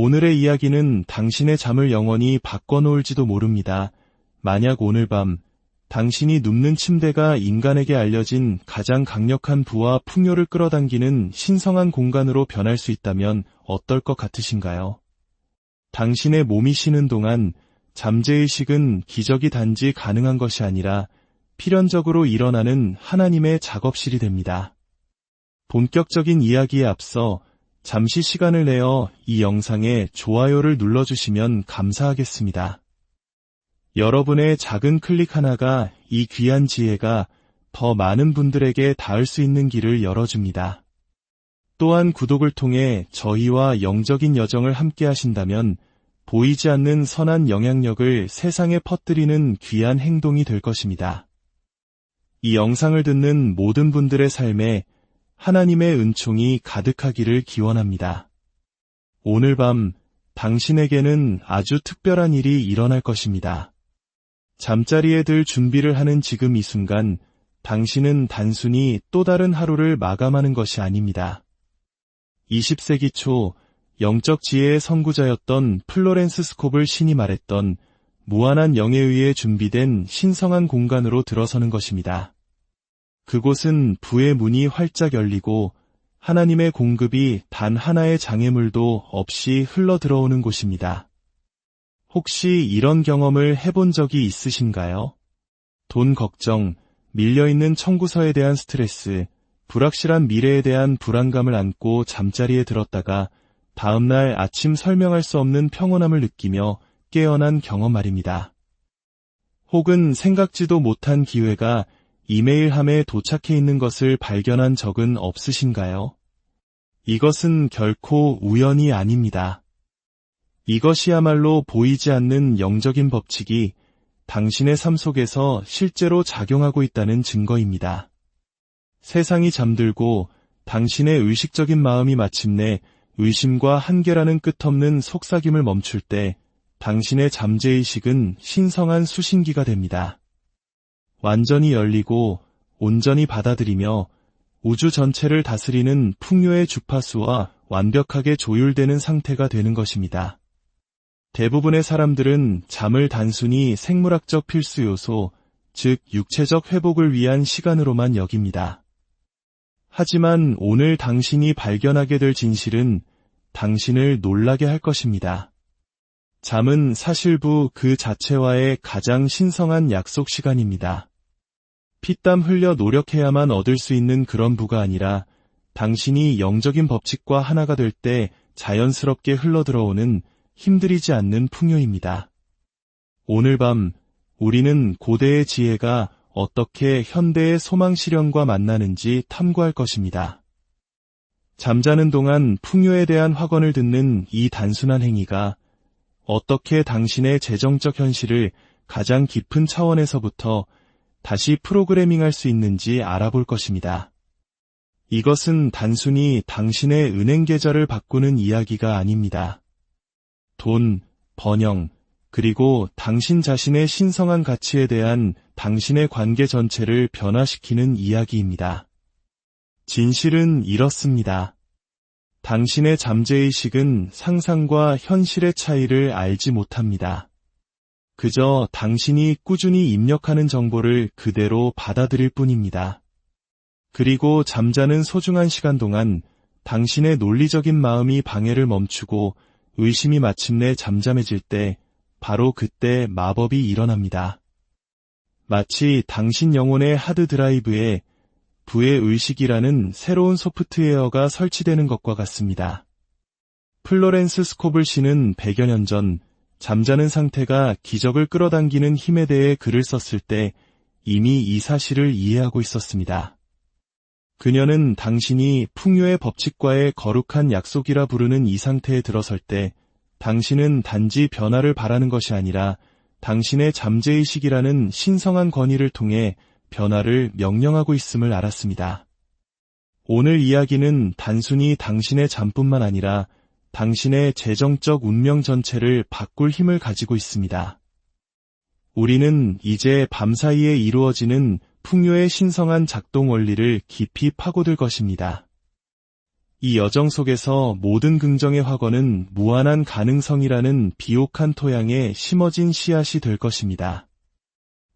오늘의 이야기는 당신의 잠을 영원히 바꿔놓을지도 모릅니다. 만약 오늘 밤 당신이 눕는 침대가 인간에게 알려진 가장 강력한 부와 풍요를 끌어당기는 신성한 공간으로 변할 수 있다면 어떨 것 같으신가요? 당신의 몸이 쉬는 동안 잠재의식은 기적이 단지 가능한 것이 아니라 필연적으로 일어나는 하나님의 작업실이 됩니다. 본격적인 이야기에 앞서 잠시 시간을 내어 이 영상에 좋아요를 눌러주시면 감사하겠습니다. 여러분의 작은 클릭 하나가 이 귀한 지혜가 더 많은 분들에게 닿을 수 있는 길을 열어줍니다. 또한 구독을 통해 저희와 영적인 여정을 함께 하신다면 보이지 않는 선한 영향력을 세상에 퍼뜨리는 귀한 행동이 될 것입니다. 이 영상을 듣는 모든 분들의 삶에 하나님의 은총이 가득하기를 기원합니다. 오늘 밤 당신에게는 아주 특별한 일이 일어날 것입니다. 잠자리에 들 준비를 하는 지금 이 순간 당신은 단순히 또 다른 하루를 마감하는 것이 아닙니다. 20세기 초 영적 지혜의 선구자였던 플로렌스 스콥을 신이 말했던 무한한 영에 의해 준비된 신성한 공간으로 들어서는 것입니다. 그곳은 부의 문이 활짝 열리고 하나님의 공급이 단 하나의 장애물도 없이 흘러들어오는 곳입니다. 혹시 이런 경험을 해본 적이 있으신가요? 돈 걱정, 밀려있는 청구서에 대한 스트레스, 불확실한 미래에 대한 불안감을 안고 잠자리에 들었다가 다음날 아침 설명할 수 없는 평온함을 느끼며 깨어난 경험 말입니다. 혹은 생각지도 못한 기회가 이메일함에 도착해 있는 것을 발견한 적은 없으신가요? 이것은 결코 우연이 아닙니다. 이것이야말로 보이지 않는 영적인 법칙이 당신의 삶 속에서 실제로 작용하고 있다는 증거입니다. 세상이 잠들고 당신의 의식적인 마음이 마침내 의심과 한계라는 끝없는 속삭임을 멈출 때 당신의 잠재의식은 신성한 수신기가 됩니다. 완전히 열리고 온전히 받아들이며 우주 전체를 다스리는 풍요의 주파수와 완벽하게 조율되는 상태가 되는 것입니다. 대부분의 사람들은 잠을 단순히 생물학적 필수 요소, 즉 육체적 회복을 위한 시간으로만 여깁니다. 하지만 오늘 당신이 발견하게 될 진실은 당신을 놀라게 할 것입니다. 잠은 사실부 그 자체와의 가장 신성한 약속 시간입니다. 피땀 흘려 노력해야만 얻을 수 있는 그런 부가 아니라 당신이 영적인 법칙과 하나가 될 때 자연스럽게 흘러들어오는 힘들이지 않는 풍요입니다. 오늘 밤 우리는 고대의 지혜가 어떻게 현대의 소망 실현과 만나는지 탐구할 것입니다. 잠자는 동안 풍요에 대한 확언을 듣는 이 단순한 행위가 어떻게 당신의 재정적 현실을 가장 깊은 차원에서부터 다시 프로그래밍할 수 있는지 알아볼 것입니다. 이것은 단순히 당신의 은행 계좌를 바꾸는 이야기가 아닙니다. 돈, 번영, 그리고 당신 자신의 신성한 가치에 대한 당신의 관계 전체를 변화시키는 이야기입니다. 진실은 이렇습니다. 당신의 잠재의식은 상상과 현실의 차이를 알지 못합니다. 그저 당신이 꾸준히 입력하는 정보를 그대로 받아들일 뿐입니다. 그리고 잠자는 소중한 시간 동안 당신의 논리적인 마음이 방해를 멈추고 의심이 마침내 잠잠해질 때 바로 그때 마법이 일어납니다. 마치 당신 영혼의 하드 드라이브에 부의 의식이라는 새로운 소프트웨어가 설치되는 것과 같습니다. 플로렌스 스코블 씨는 100여 년 전 잠자는 상태가 기적을 끌어당기는 힘에 대해 글을 썼을 때 이미 이 사실을 이해하고 있었습니다. 그녀는 당신이 풍요의 법칙과의 거룩한 약속이라 부르는 이 상태에 들어설 때 당신은 단지 변화를 바라는 것이 아니라 당신의 잠재의식이라는 신성한 권위를 통해 변화를 명령하고 있음을 알았습니다. 오늘 이야기는 단순히 당신의 잠뿐만 아니라 당신의 재정적 운명 전체를 바꿀 힘을 가지고 있습니다. 우리는 이제 밤사이에 이루어지는 풍요의 신성한 작동 원리를 깊이 파고들 것입니다. 이 여정 속에서 모든 긍정의 확언은 무한한 가능성이라는 비옥한 토양에 심어진 씨앗이 될 것입니다.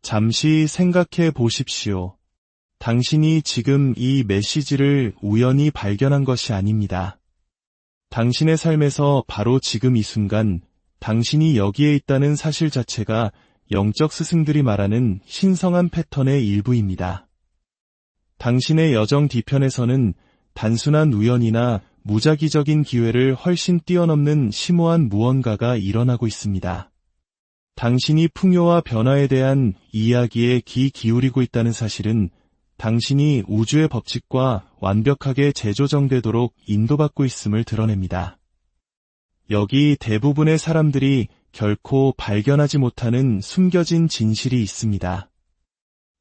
잠시 생각해 보십시오. 당신이 지금 이 메시지를 우연히 발견한 것이 아닙니다. 당신의 삶에서 바로 지금 이 순간 당신이 여기에 있다는 사실 자체가 영적 스승들이 말하는 신성한 패턴의 일부입니다. 당신의 여정 뒤편에서는 단순한 우연이나 무작위적인 기회를 훨씬 뛰어넘는 심오한 무언가가 일어나고 있습니다. 당신이 풍요와 변화에 대한 이야기에 귀 기울이고 있다는 사실은 당신이 우주의 법칙과 완벽하게 재조정되도록 인도받고 있음을 드러냅니다. 여기 대부분의 사람들이 결코 발견하지 못하는 숨겨진 진실이 있습니다.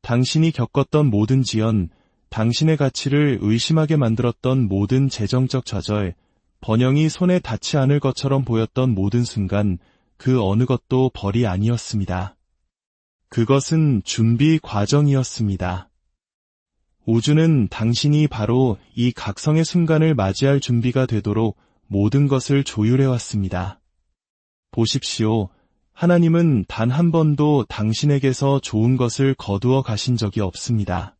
당신이 겪었던 모든 지연, 당신의 가치를 의심하게 만들었던 모든 재정적 좌절, 번영이 손에 닿지 않을 것처럼 보였던 모든 순간, 그 어느 것도 벌이 아니었습니다. 그것은 준비 과정이었습니다. 우주는 당신이 바로 이 각성의 순간을 맞이할 준비가 되도록 모든 것을 조율해왔습니다. 보십시오. 하나님은 단 한 번도 당신에게서 좋은 것을 거두어 가신 적이 없습니다.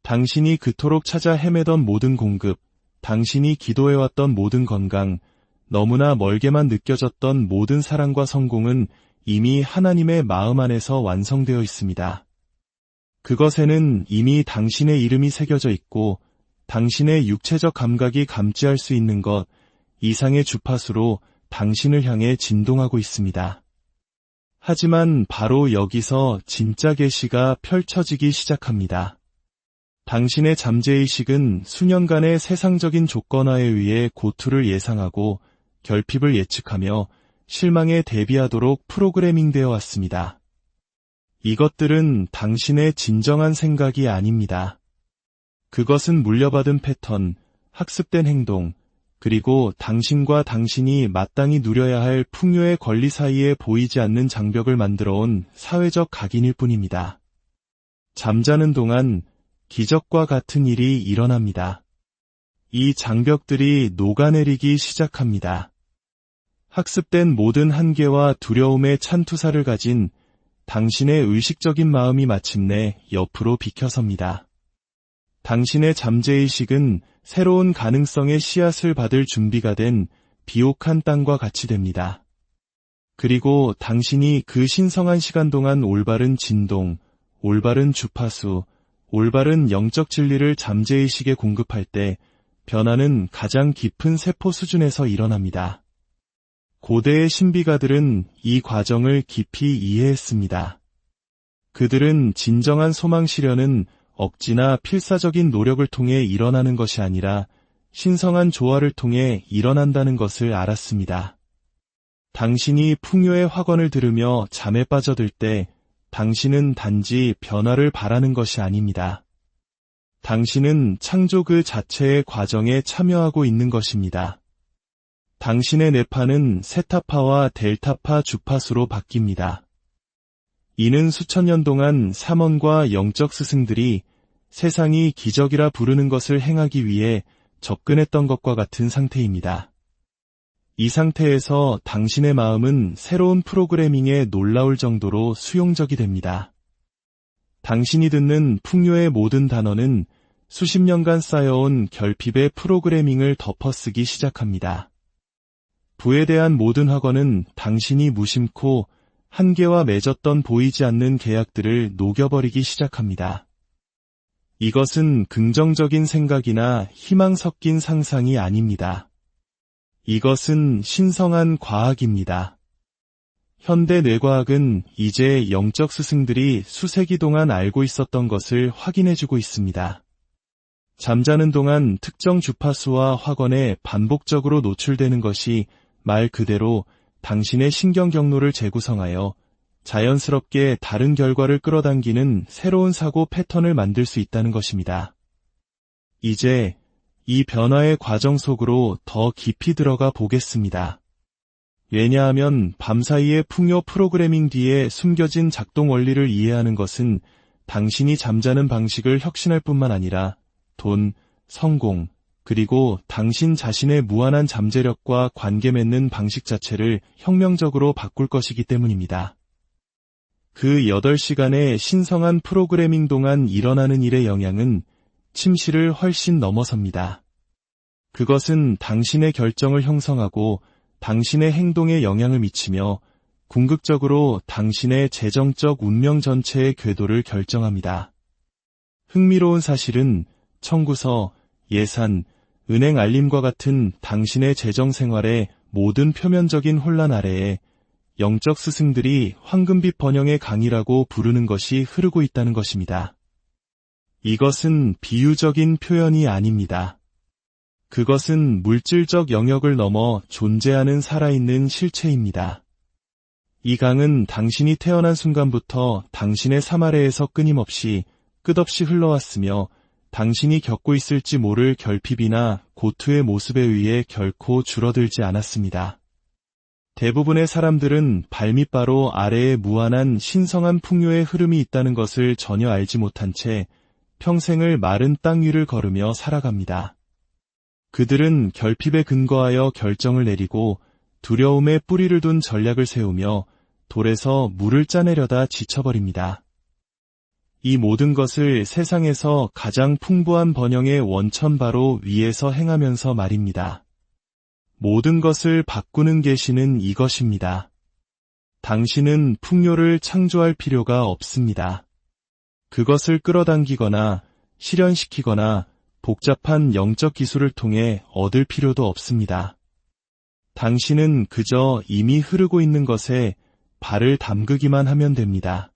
당신이 그토록 찾아 헤매던 모든 공급, 당신이 기도해왔던 모든 건강, 너무나 멀게만 느껴졌던 모든 사랑과 성공은 이미 하나님의 마음 안에서 완성되어 있습니다. 그것에는 이미 당신의 이름이 새겨져 있고 당신의 육체적 감각이 감지할 수 있는 것 이상의 주파수로 당신을 향해 진동하고 있습니다. 하지만 바로 여기서 진짜 계시가 펼쳐지기 시작합니다. 당신의 잠재의식은 수년간의 세상적인 조건화에 의해 고투를 예상하고 결핍을 예측하며 실망에 대비하도록 프로그래밍되어 왔습니다. 이것들은 당신의 진정한 생각이 아닙니다. 그것은 물려받은 패턴, 학습된 행동, 그리고 당신과 당신이 마땅히 누려야 할 풍요의 권리 사이에 보이지 않는 장벽을 만들어온 사회적 각인일 뿐입니다. 잠자는 동안 기적과 같은 일이 일어납니다. 이 장벽들이 녹아내리기 시작합니다. 학습된 모든 한계와 두려움의 찬 투사를 가진 당신의 의식적인 마음이 마침내 옆으로 비켜섭니다. 당신의 잠재의식은 새로운 가능성의 씨앗을 받을 준비가 된 비옥한 땅과 같이 됩니다. 그리고 당신이 그 신성한 시간 동안 올바른 진동, 올바른 주파수, 올바른 영적 진리를 잠재의식에 공급할 때 변화는 가장 깊은 세포 수준에서 일어납니다. 고대의 신비가들은 이 과정을 깊이 이해했습니다. 그들은 진정한 소망 실현은 억지나 필사적인 노력을 통해 일어나는 것이 아니라 신성한 조화를 통해 일어난다는 것을 알았습니다. 당신이 풍요의 확언을 들으며 잠에 빠져들 때 당신은 단지 변화를 바라는 것이 아닙니다. 당신은 창조 그 자체의 과정에 참여하고 있는 것입니다. 당신의 뇌파는 세타파와 델타파 주파수로 바뀝니다. 이는 수천 년 동안 삼원과 영적 스승들이 세상이 기적이라 부르는 것을 행하기 위해 접근했던 것과 같은 상태입니다. 이 상태에서 당신의 마음은 새로운 프로그래밍에 놀라울 정도로 수용적이 됩니다. 당신이 듣는 풍요의 모든 단어는 수십 년간 쌓여온 결핍의 프로그래밍을 덮어쓰기 시작합니다. 부에 대한 모든 확언은 당신이 무심코 한계와 맺었던 보이지 않는 계약들을 녹여버리기 시작합니다. 이것은 긍정적인 생각이나 희망 섞인 상상이 아닙니다. 이것은 신성한 과학입니다. 현대 뇌과학은 이제 영적 스승들이 수세기 동안 알고 있었던 것을 확인해주고 있습니다. 잠자는 동안 특정 주파수와 확언에 반복적으로 노출되는 것이 말 그대로 당신의 신경 경로를 재구성하여 자연스럽게 다른 결과를 끌어당기는 새로운 사고 패턴을 만들 수 있다는 것입니다. 이제 이 변화의 과정 속으로 더 깊이 들어가 보겠습니다. 왜냐하면 밤사이의 풍요 프로그래밍 뒤에 숨겨진 작동 원리를 이해하는 것은 당신이 잠자는 방식을 혁신할 뿐만 아니라 돈, 성공, 그리고 당신 자신의 무한한 잠재력과 관계 맺는 방식 자체를 혁명적으로 바꿀 것이기 때문입니다. 그 8시간의 신성한 프로그래밍 동안 일어나는 일의 영향은 침실을 훨씬 넘어섭니다. 그것은 당신의 결정을 형성하고 당신의 행동에 영향을 미치며 궁극적으로 당신의 재정적 운명 전체의 궤도를 결정합니다. 흥미로운 사실은 청구서, 예산, 은행 알림과 같은 당신의 재정 생활의 모든 표면적인 혼란 아래에 영적 스승들이 황금빛 번영의 강이라고 부르는 것이 흐르고 있다는 것입니다. 이것은 비유적인 표현이 아닙니다. 그것은 물질적 영역을 넘어 존재하는 살아있는 실체입니다. 이 강은 당신이 태어난 순간부터 당신의 삶 아래에서 끊임없이 끝없이 흘러왔으며 당신이 겪고 있을지 모를 결핍이나 고투의 모습에 의해 결코 줄어들지 않았습니다. 대부분의 사람들은 발밑바로 아래에 무한한 신성한 풍요의 흐름이 있다는 것을 전혀 알지 못한 채 평생을 마른 땅 위를 걸으며 살아갑니다. 그들은 결핍에 근거하여 결정을 내리고 두려움에 뿌리를 둔 전략을 세우며 돌에서 물을 짜내려다 지쳐버립니다. 이 모든 것을 세상에서 가장 풍부한 번영의 원천 바로 위에서 행하면서 말입니다. 모든 것을 바꾸는 계시는 이것입니다. 당신은 풍요를 창조할 필요가 없습니다. 그것을 끌어당기거나 실현시키거나 복잡한 영적 기술을 통해 얻을 필요도 없습니다. 당신은 그저 이미 흐르고 있는 것에 발을 담그기만 하면 됩니다.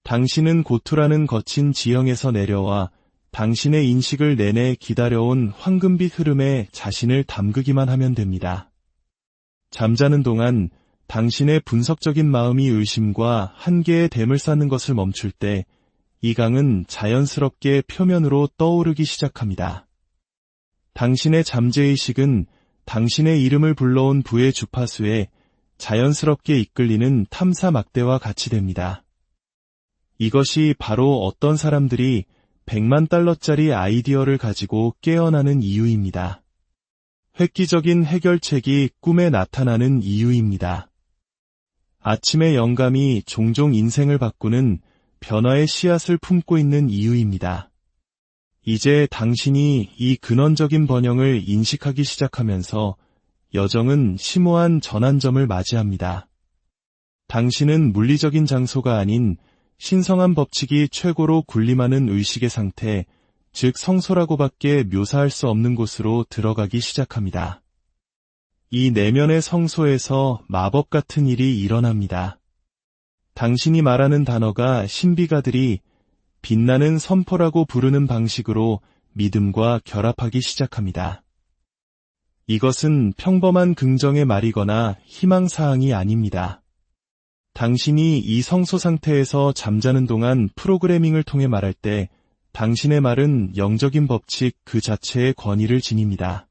당신은 고투라는 거친 지형에서 내려와 당신의 인식을 내내 기다려온 황금빛 흐름에 자신을 담그기만 하면 됩니다. 잠자는 동안 당신의 분석적인 마음이 의심과 한계에 댐을 쌓는 것을 멈출 때 이 강은 자연스럽게 표면으로 떠오르기 시작합니다. 당신의 잠재의식은 당신의 이름을 불러온 부의 주파수에 자연스럽게 이끌리는 탐사 막대와 같이 됩니다. 이것이 바로 어떤 사람들이 100만 달러짜리 아이디어를 가지고 깨어나는 이유입니다. 획기적인 해결책이 꿈에 나타나는 이유입니다. 아침의 영감이 종종 인생을 바꾸는 변화의 씨앗을 품고 있는 이유입니다. 이제 당신이 이 근원적인 번영을 인식하기 시작하면서 여정은 심오한 전환점을 맞이합니다. 당신은 물리적인 장소가 아닌 신성한 법칙이 최고로 군림하는 의식의 상태, 즉 성소라고밖에 묘사할 수 없는 곳으로 들어가기 시작합니다. 이 내면의 성소에서 마법 같은 일이 일어납니다. 당신이 말하는 단어가 신비가들이 빛나는 선포라고 부르는 방식으로 믿음과 결합하기 시작합니다. 이것은 평범한 긍정의 말이거나 희망사항이 아닙니다. 당신이 이 성소 상태에서 잠자는 동안 프로그래밍을 통해 말할 때 당신의 말은 영적인 법칙 그 자체의 권위를 지닙니다.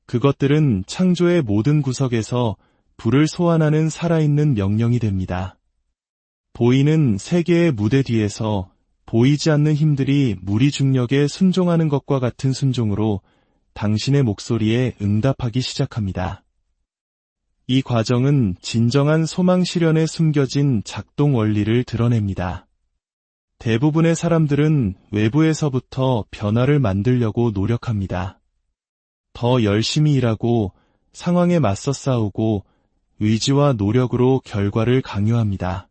그것들은 창조의 모든 구석에서 불을 소환하는 살아있는 명령이 됩니다. 보이는 세계의 무대 뒤에서 보이지 않는 힘들이 무리 중력에 순종하는 것과 같은 순종으로 당신의 목소리에 응답하기 시작합니다. 이 과정은 진정한 소망 실현에 숨겨진 작동 원리를 드러냅니다. 대부분의 사람들은 외부에서부터 변화를 만들려고 노력합니다. 더 열심히 일하고 상황에 맞서 싸우고 의지와 노력으로 결과를 강요합니다.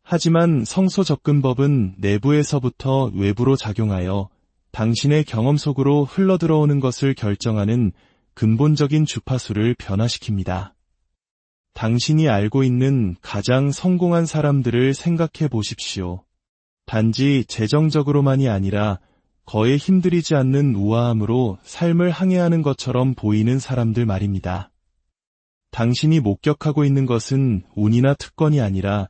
하지만 성소 접근법은 내부에서부터 외부로 작용하여 당신의 경험 속으로 흘러들어오는 것을 결정하는 근본적인 주파수를 변화시킵니다. 당신이 알고 있는 가장 성공한 사람들을 생각해 보십시오. 단지 재정적으로만이 아니라 거의 힘들이지 않는 우아함으로 삶을 항해하는 것처럼 보이는 사람들 말입니다. 당신이 목격하고 있는 것은 운이나 특권이 아니라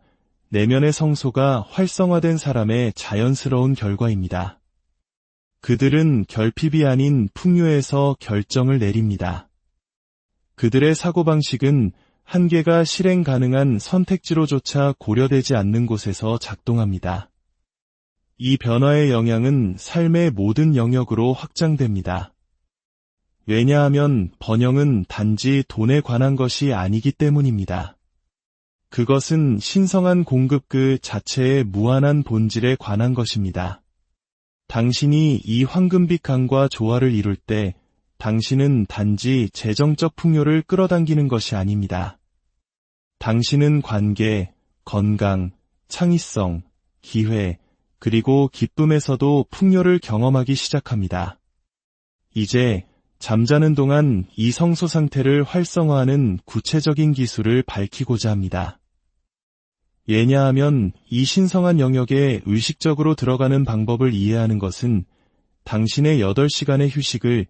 내면의 성소가 활성화된 사람의 자연스러운 결과입니다. 그들은 결핍이 아닌 풍요에서 결정을 내립니다. 그들의 사고방식은 한계가 실행 가능한 선택지로조차 고려되지 않는 곳에서 작동합니다. 이 변화의 영향은 삶의 모든 영역으로 확장됩니다. 왜냐하면 번영은 단지 돈에 관한 것이 아니기 때문입니다. 그것은 신성한 공급 그 자체의 무한한 본질에 관한 것입니다. 당신이 이 황금빛 강과 조화를 이룰 때 당신은 단지 재정적 풍요를 끌어당기는 것이 아닙니다. 당신은 관계, 건강, 창의성, 기회, 그리고 기쁨에서도 풍요를 경험하기 시작합니다. 이제 잠자는 동안 이 성소 상태를 활성화하는 구체적인 기술을 밝히고자 합니다. 왜냐하면 이 신성한 영역에 의식적으로 들어가는 방법을 이해하는 것은 당신의 8시간의 휴식을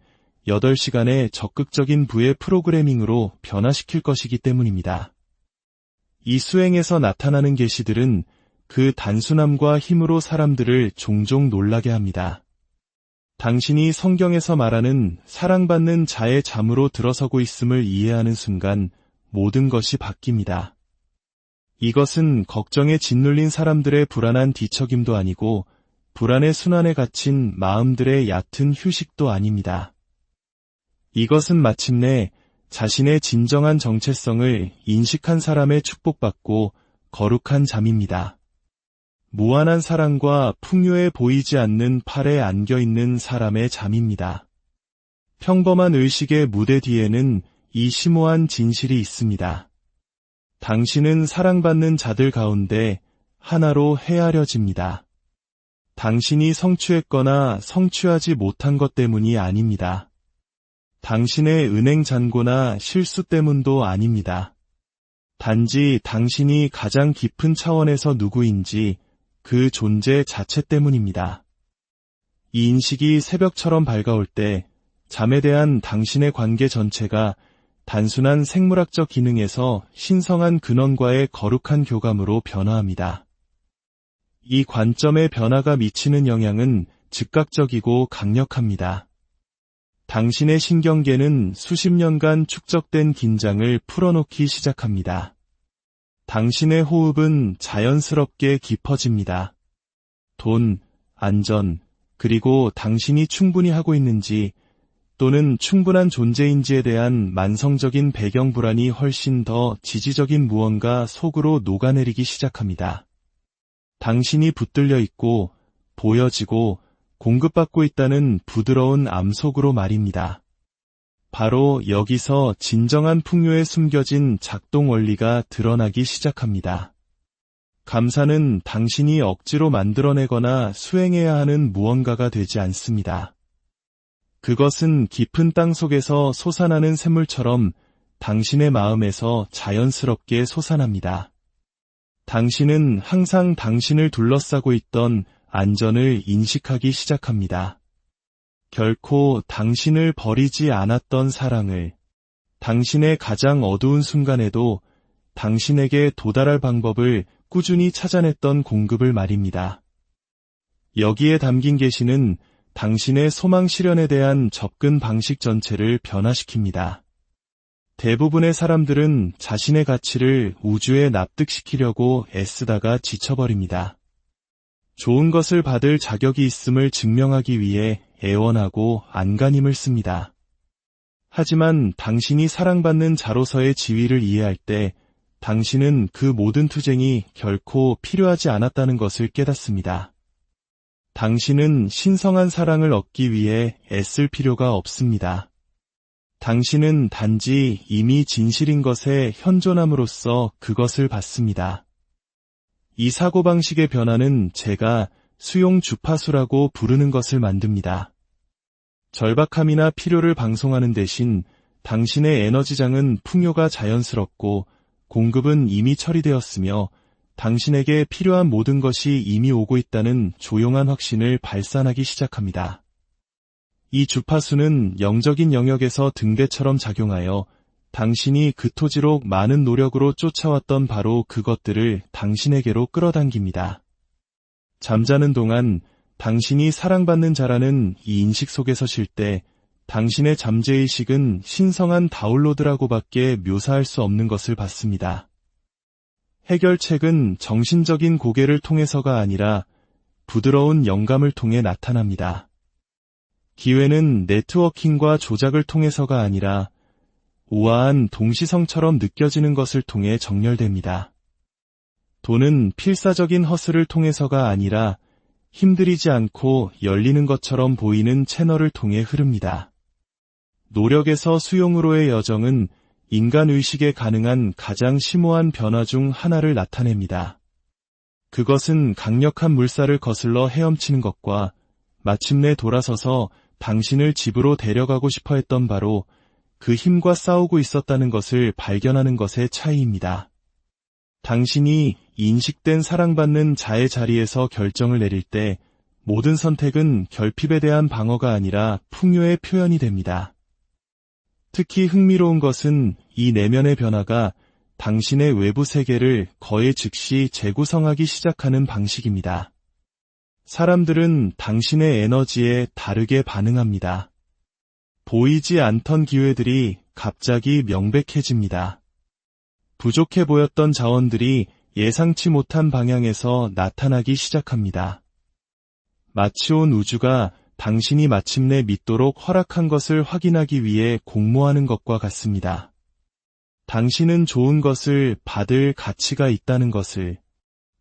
8시간의 적극적인 부의 프로그래밍으로 변화시킬 것이기 때문입니다. 이 수행에서 나타나는 계시들은 그 단순함과 힘으로 사람들을 종종 놀라게 합니다. 당신이 성경에서 말하는 사랑받는 자의 잠으로 들어서고 있음을 이해하는 순간 모든 것이 바뀝니다. 이것은 걱정에 짓눌린 사람들의 불안한 뒤척임도 아니고 불안의 순환에 갇힌 마음들의 얕은 휴식도 아닙니다. 이것은 마침내 자신의 진정한 정체성을 인식한 사람의 축복받고 거룩한 잠입니다. 무한한 사랑과 풍요에 보이지 않는 팔에 안겨있는 사람의 잠입니다. 평범한 의식의 무대 뒤에는 이 심오한 진실이 있습니다. 당신은 사랑받는 자들 가운데 하나로 헤아려집니다. 당신이 성취했거나 성취하지 못한 것 때문이 아닙니다. 당신의 은행 잔고나 실수 때문도 아닙니다. 단지 당신이 가장 깊은 차원에서 누구인지 그 존재 자체 때문입니다. 이 인식이 새벽처럼 밝아올 때 잠에 대한 당신의 관계 전체가 단순한 생물학적 기능에서 신성한 근원과의 거룩한 교감으로 변화합니다. 이 관점의 변화가 미치는 영향은 즉각적이고 강력합니다. 당신의 신경계는 수십 년간 축적된 긴장을 풀어놓기 시작합니다. 당신의 호흡은 자연스럽게 깊어집니다. 돈, 안전, 그리고 당신이 충분히 하고 있는지 또는 충분한 존재인지에 대한 만성적인 배경 불안이 훨씬 더 지지적인 무언가 속으로 녹아내리기 시작합니다. 당신이 붙들려 있고 보여지고 공급받고 있다는 부드러운 암속으로 말입니다. 바로 여기서 진정한 풍요에 숨겨진 작동 원리가 드러나기 시작합니다. 감사는 당신이 억지로 만들어내거나 수행해야 하는 무언가가 되지 않습니다. 그것은 깊은 땅 속에서 솟아나는 샘물처럼 당신의 마음에서 자연스럽게 솟아납니다. 당신은 항상 당신을 둘러싸고 있던 안전을 인식하기 시작합니다. 결코 당신을 버리지 않았던 사랑을, 당신의 가장 어두운 순간에도 당신에게 도달할 방법을 꾸준히 찾아냈던 공급을 말입니다. 여기에 담긴 계시는 당신의 소망 실현에 대한 접근 방식 전체를 변화시킵니다. 대부분의 사람들은 자신의 가치를 우주에 납득시키려고 애쓰다가 지쳐버립니다. 좋은 것을 받을 자격이 있음을 증명하기 위해 애원하고 안간힘을 씁니다. 하지만 당신이 사랑받는 자로서의 지위를 이해할 때 당신은 그 모든 투쟁이 결코 필요하지 않았다는 것을 깨닫습니다. 당신은 신성한 사랑을 얻기 위해 애쓸 필요가 없습니다. 당신은 단지 이미 진실인 것에 현존함으로써 그것을 받습니다. 이 사고방식의 변화는 제가 수용 주파수라고 부르는 것을 만듭니다. 절박함이나 필요를 방송하는 대신 당신의 에너지장은 풍요가 자연스럽고 공급은 이미 처리되었으며 당신에게 필요한 모든 것이 이미 오고 있다는 조용한 확신을 발산하기 시작합니다. 이 주파수는 영적인 영역에서 등대처럼 작용하여 당신이 그토록 많은 노력으로 쫓아왔던 바로 그것들을 당신에게로 끌어당깁니다. 잠자는 동안 당신이 사랑받는 자라는 이 인식 속에서 쉴 때 당신의 잠재의식은 신성한 다운로드라고밖에 묘사할 수 없는 것을 받습니다. 해결책은 정신적인 고개를 통해서가 아니라 부드러운 영감을 통해 나타납니다. 기회는 네트워킹과 조작을 통해서가 아니라 우아한 동시성처럼 느껴지는 것을 통해 정렬됩니다. 돈은 필사적인 허슬을 통해서가 아니라 힘들이지 않고 열리는 것처럼 보이는 채널을 통해 흐릅니다. 노력에서 수용으로의 여정은 인간 의식에 가능한 가장 심오한 변화 중 하나를 나타냅니다. 그것은 강력한 물살을 거슬러 헤엄치는 것과 마침내 돌아서서 당신을 집으로 데려가고 싶어 했던 바로 그 힘과 싸우고 있었다는 것을 발견하는 것의 차이입니다. 당신이 인식된 사랑받는 자의 자리에서 결정을 내릴 때 모든 선택은 결핍에 대한 방어가 아니라 풍요의 표현이 됩니다. 특히 흥미로운 것은 이 내면의 변화가 당신의 외부 세계를 거의 즉시 재구성하기 시작하는 방식입니다. 사람들은 당신의 에너지에 다르게 반응합니다. 보이지 않던 기회들이 갑자기 명백해집니다. 부족해 보였던 자원들이 예상치 못한 방향에서 나타나기 시작합니다. 마치 온 우주가 당신이 마침내 믿도록 허락한 것을 확인하기 위해 공모하는 것과 같습니다. 당신은 좋은 것을 받을 가치가 있다는 것을,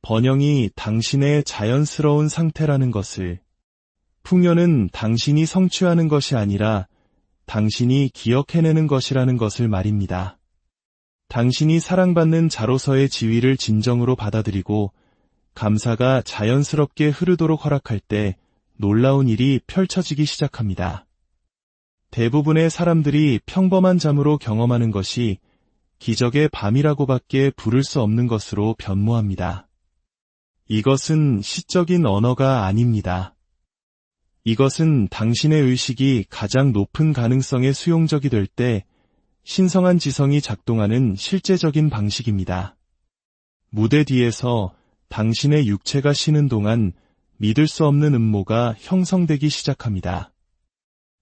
번영이 당신의 자연스러운 상태라는 것을, 풍요는 당신이 성취하는 것이 아니라 당신이 기억해내는 것이라는 것을 말입니다. 당신이 사랑받는 자로서의 지위를 진정으로 받아들이고 감사가 자연스럽게 흐르도록 허락할 때 놀라운 일이 펼쳐지기 시작합니다. 대부분의 사람들이 평범한 잠으로 경험하는 것이 기적의 밤이라고밖에 부를 수 없는 것으로 변모합니다. 이것은 시적인 언어가 아닙니다. 이것은 당신의 의식이 가장 높은 가능성에 수용적이 될 때 신성한 지성이 작동하는 실제적인 방식입니다. 무대 뒤에서 당신의 육체가 쉬는 동안 믿을 수 없는 음모가 형성되기 시작합니다.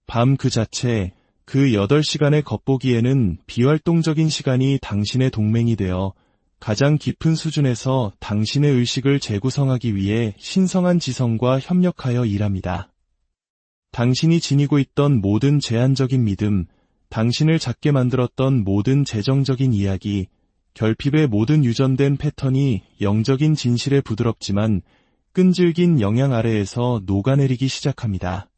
밤 그 자체, 그 8시간의 겉보기에는 비활동적인 시간이 당신의 동맹이 되어 가장 깊은 수준에서 당신의 의식을 재구성하기 위해 신성한 지성과 협력하여 일합니다. 당신이 지니고 있던 모든 제한적인 믿음, 당신을 작게 만들었던 모든 재정적인 이야기, 결핍의 모든 유전된 패턴이 영적인 진실에 부드럽지만 끈질긴 영향 아래에서 녹아내리기 시작합니다.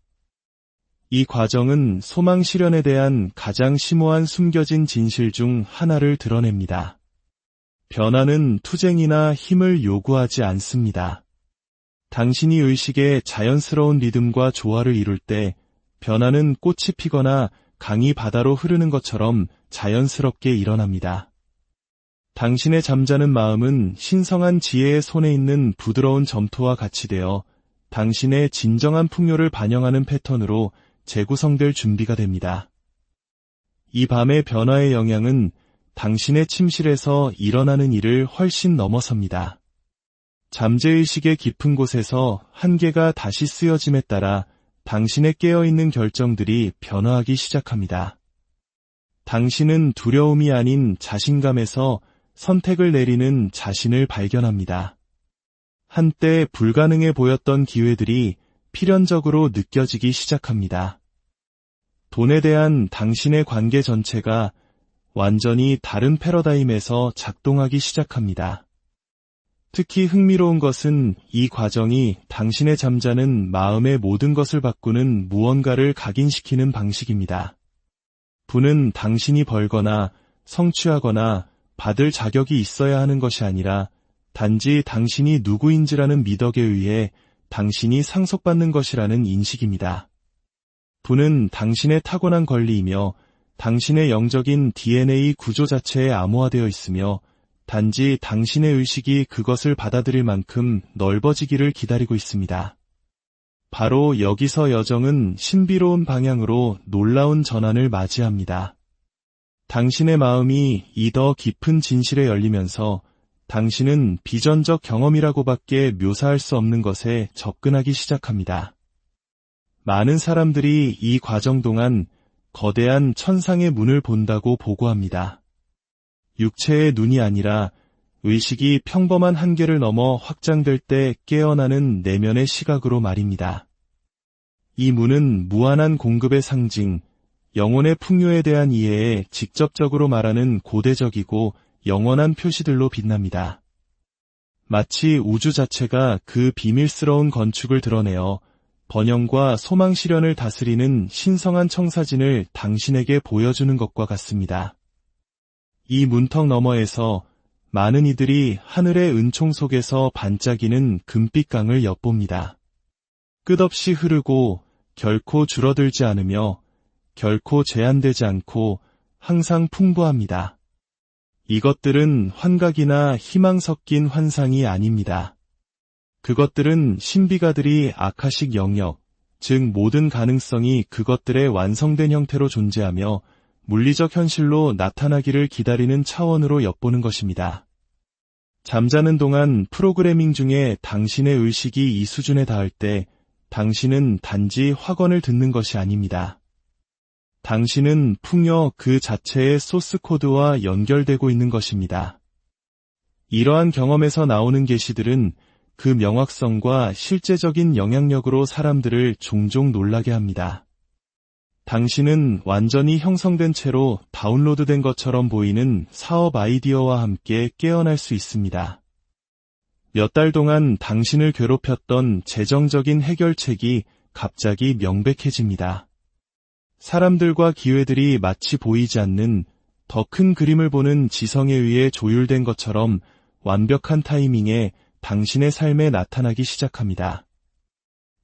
이 과정은 소망 실현에 대한 가장 심오한 숨겨진 진실 중 하나를 드러냅니다. 변화는 투쟁이나 힘을 요구하지 않습니다. 당신이 의식의 자연스러운 리듬과 조화를 이룰 때 변화는 꽃이 피거나 강이 바다로 흐르는 것처럼 자연스럽게 일어납니다. 당신의 잠자는 마음은 신성한 지혜의 손에 있는 부드러운 점토와 같이 되어 당신의 진정한 풍요를 반영하는 패턴으로 재구성될 준비가 됩니다. 이 밤의 변화의 영향은 당신의 침실에서 일어나는 일을 훨씬 넘어섭니다. 잠재의식의 깊은 곳에서 한계가 다시 쓰여짐에 따라 당신의 깨어있는 결정들이 변화하기 시작합니다. 당신은 두려움이 아닌 자신감에서 선택을 내리는 자신을 발견합니다. 한때 불가능해 보였던 기회들이 필연적으로 느껴지기 시작합니다. 돈에 대한 당신의 관계 전체가 완전히 다른 패러다임에서 작동하기 시작합니다. 특히 흥미로운 것은 이 과정이 당신의 잠자는 마음의 모든 것을 바꾸는 무언가를 각인시키는 방식입니다. 부는 당신이 벌거나 성취하거나 받을 자격이 있어야 하는 것이 아니라 단지 당신이 누구인지라는 미덕에 의해 당신이 상속받는 것이라는 인식입니다. 부는 당신의 타고난 권리이며 당신의 영적인 DNA 구조 자체에 암호화되어 있으며 단지 당신의 의식이 그것을 받아들일 만큼 넓어지기를 기다리고 있습니다. 바로 여기서 여정은 신비로운 방향으로 놀라운 전환을 맞이합니다. 당신의 마음이 이 더 깊은 진실에 열리면서 당신은 비전적 경험이라고밖에 묘사할 수 없는 것에 접근하기 시작합니다. 많은 사람들이 이 과정 동안 거대한 천상의 문을 본다고 보고합니다. 육체의 눈이 아니라 의식이 평범한 한계를 넘어 확장될 때 깨어나는 내면의 시각으로 말입니다. 이 문은 무한한 공급의 상징, 영혼의 풍요에 대한 이해에 직접적으로 말하는 고대적이고 영원한 표시들로 빛납니다. 마치 우주 자체가 그 비밀스러운 건축을 드러내어 번영과 소망 실현을 다스리는 신성한 청사진을 당신에게 보여주는 것과 같습니다. 이 문턱 너머에서 많은 이들이 하늘의 은총 속에서 반짝이는 금빛강을 엿봅니다. 끝없이 흐르고 결코 줄어들지 않으며 결코 제한되지 않고 항상 풍부합니다. 이것들은 환각이나 희망 섞인 환상이 아닙니다. 그것들은 신비가들이 아카식 영역, 즉 모든 가능성이 그것들의 완성된 형태로 존재하며 물리적 현실로 나타나기를 기다리는 차원으로 엿보는 것입니다. 잠자는 동안 프로그래밍 중에 당신의 의식이 이 수준에 닿을 때 당신은 단지 확언을 듣는 것이 아닙니다. 당신은 풍요 그 자체의 소스 코드와 연결되고 있는 것입니다. 이러한 경험에서 나오는 계시들은 그 명확성과 실제적인 영향력으로 사람들을 종종 놀라게 합니다. 당신은 완전히 형성된 채로 다운로드된 것처럼 보이는 사업 아이디어와 함께 깨어날 수 있습니다. 몇 달 동안 당신을 괴롭혔던 재정적인 해결책이 갑자기 명백해집니다. 사람들과 기회들이 마치 보이지 않는 더 큰 그림을 보는 지성에 의해 조율된 것처럼 완벽한 타이밍에 당신의 삶에 나타나기 시작합니다.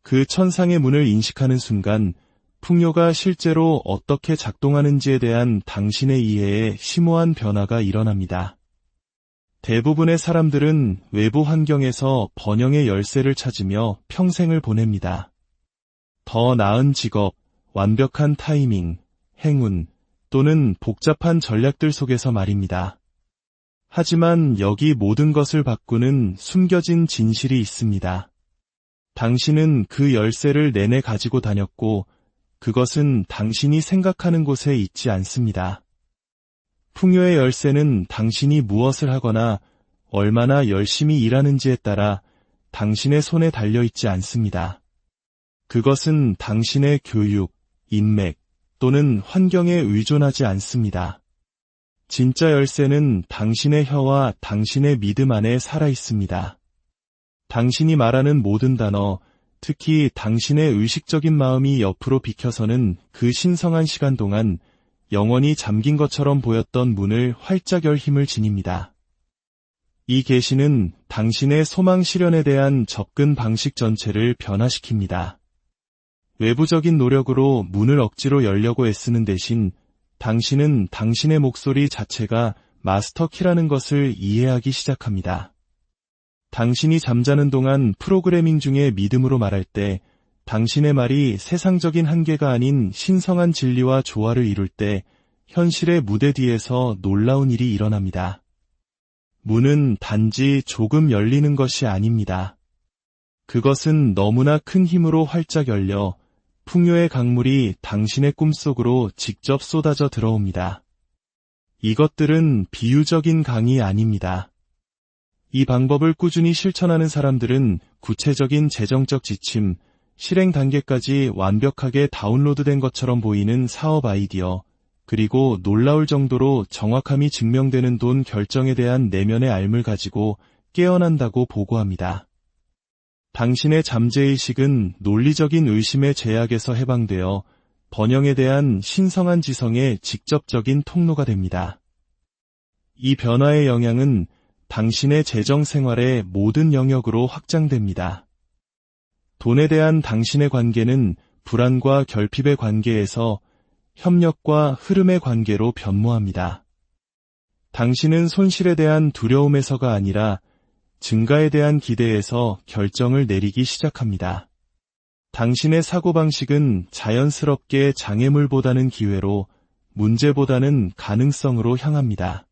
그 천상의 문을 인식하는 순간 풍요가 실제로 어떻게 작동하는지에 대한 당신의 이해에 심오한 변화가 일어납니다. 대부분의 사람들은 외부 환경에서 번영의 열쇠를 찾으며 평생을 보냅니다. 더 나은 직업, 완벽한 타이밍, 행운 또는 복잡한 전략들 속에서 말입니다. 하지만 여기 모든 것을 바꾸는 숨겨진 진실이 있습니다. 당신은 그 열쇠를 내내 가지고 다녔고 그것은 당신이 생각하는 곳에 있지 않습니다. 풍요의 열쇠는 당신이 무엇을 하거나 얼마나 열심히 일하는지에 따라 당신의 손에 달려있지 않습니다. 그것은 당신의 교육, 인맥 또는 환경에 의존하지 않습니다. 진짜 열쇠는 당신의 혀와 당신의 믿음 안에 살아 있습니다. 당신이 말하는 모든 단어, 특히 당신의 의식적인 마음이 옆으로 비켜서는 그 신성한 시간 동안 영원히 잠긴 것처럼 보였던 문을 활짝 열 힘을 지닙니다. 이 계시는 당신의 소망 실현에 대한 접근 방식 전체를 변화시킵니다. 외부적인 노력으로 문을 억지로 열려고 애쓰는 대신 당신은 당신의 목소리 자체가 마스터키라는 것을 이해하기 시작합니다. 당신이 잠자는 동안 프로그래밍 중에 믿음으로 말할 때 당신의 말이 세상적인 한계가 아닌 신성한 진리와 조화를 이룰 때 현실의 무대 뒤에서 놀라운 일이 일어납니다. 문은 단지 조금 열리는 것이 아닙니다. 그것은 너무나 큰 힘으로 활짝 열려 풍요의 강물이 당신의 꿈속으로 직접 쏟아져 들어옵니다. 이것들은 비유적인 강이 아닙니다. 이 방법을 꾸준히 실천하는 사람들은 구체적인 재정적 지침, 실행 단계까지 완벽하게 다운로드된 것처럼 보이는 사업 아이디어, 그리고 놀라울 정도로 정확함이 증명되는 돈 결정에 대한 내면의 알을 가지고 깨어난다고 보고합니다. 당신의 잠재의식은 논리적인 의심의 제약에서 해방되어 번영에 대한 신성한 지성의 직접적인 통로가 됩니다. 이 변화의 영향은 당신의 재정 생활의 모든 영역으로 확장됩니다. 돈에 대한 당신의 관계는 불안과 결핍의 관계에서 협력과 흐름의 관계로 변모합니다. 당신은 손실에 대한 두려움에서가 아니라 증가에 대한 기대에서 결정을 내리기 시작합니다. 당신의 사고방식은 자연스럽게 장애물보다는 기회로, 문제보다는 가능성으로 향합니다.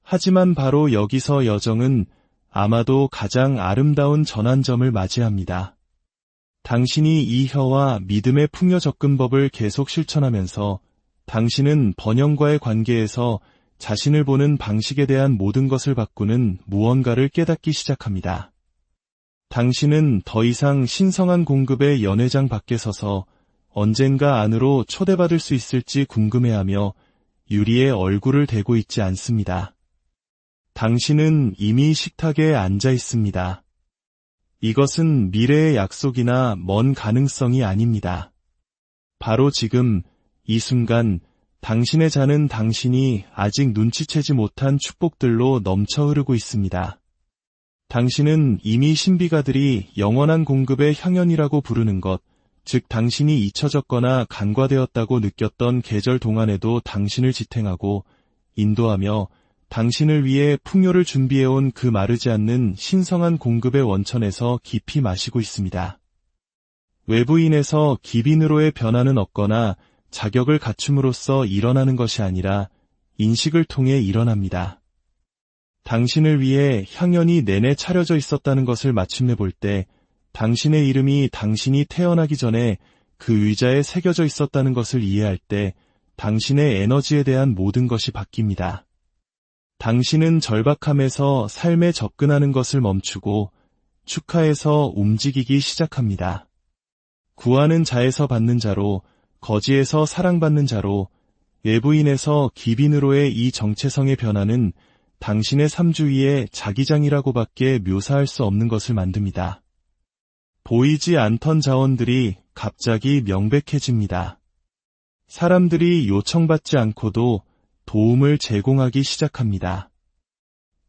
하지만 바로 여기서 여정은 아마도 가장 아름다운 전환점을 맞이합니다. 당신이 이 혀와 믿음의 풍요 접근법을 계속 실천하면서 당신은 번영과의 관계에서 자신을 보는 방식에 대한 모든 것을 바꾸는 무언가를 깨닫기 시작합니다. 당신은 더 이상 신성한 공급의 연회장 밖에 서서 언젠가 안으로 초대받을 수 있을지 궁금해하며 유리에 얼굴을 대고 있지 않습니다. 당신은 이미 식탁에 앉아 있습니다. 이것은 미래의 약속이나 먼 가능성이 아닙니다. 바로 지금, 이 순간, 당신의 잔은 당신이 아직 눈치채지 못한 축복들로 넘쳐 흐르고 있습니다. 당신은 이미 신비가들이 영원한 공급의 향연이라고 부르는 것, 즉 당신이 잊혀졌거나 간과되었다고 느꼈던 계절 동안에도 당신을 지탱하고 인도하며 당신을 위해 풍요를 준비해온 그 마르지 않는 신성한 공급의 원천에서 깊이 마시고 있습니다. 외부인에서 기빈으로의 변화는 없거나 자격을 갖춤으로써 일어나는 것이 아니라 인식을 통해 일어납니다. 당신을 위해 향연이 내내 차려져 있었다는 것을 마침내 볼 때 당신의 이름이 당신이 태어나기 전에 그 의자에 새겨져 있었다는 것을 이해할 때 당신의 에너지에 대한 모든 것이 바뀝니다. 당신은 절박함에서 삶에 접근하는 것을 멈추고 축하에서 움직이기 시작합니다. 구하는 자에서 받는 자로, 거지에서 사랑받는 자로, 외부인에서 기빈으로의 이 정체성의 변화는 당신의 삶 주위의 자기장이라고밖에 묘사할 수 없는 것을 만듭니다. 보이지 않던 자원들이 갑자기 명백해집니다. 사람들이 요청받지 않고도 도움을 제공하기 시작합니다.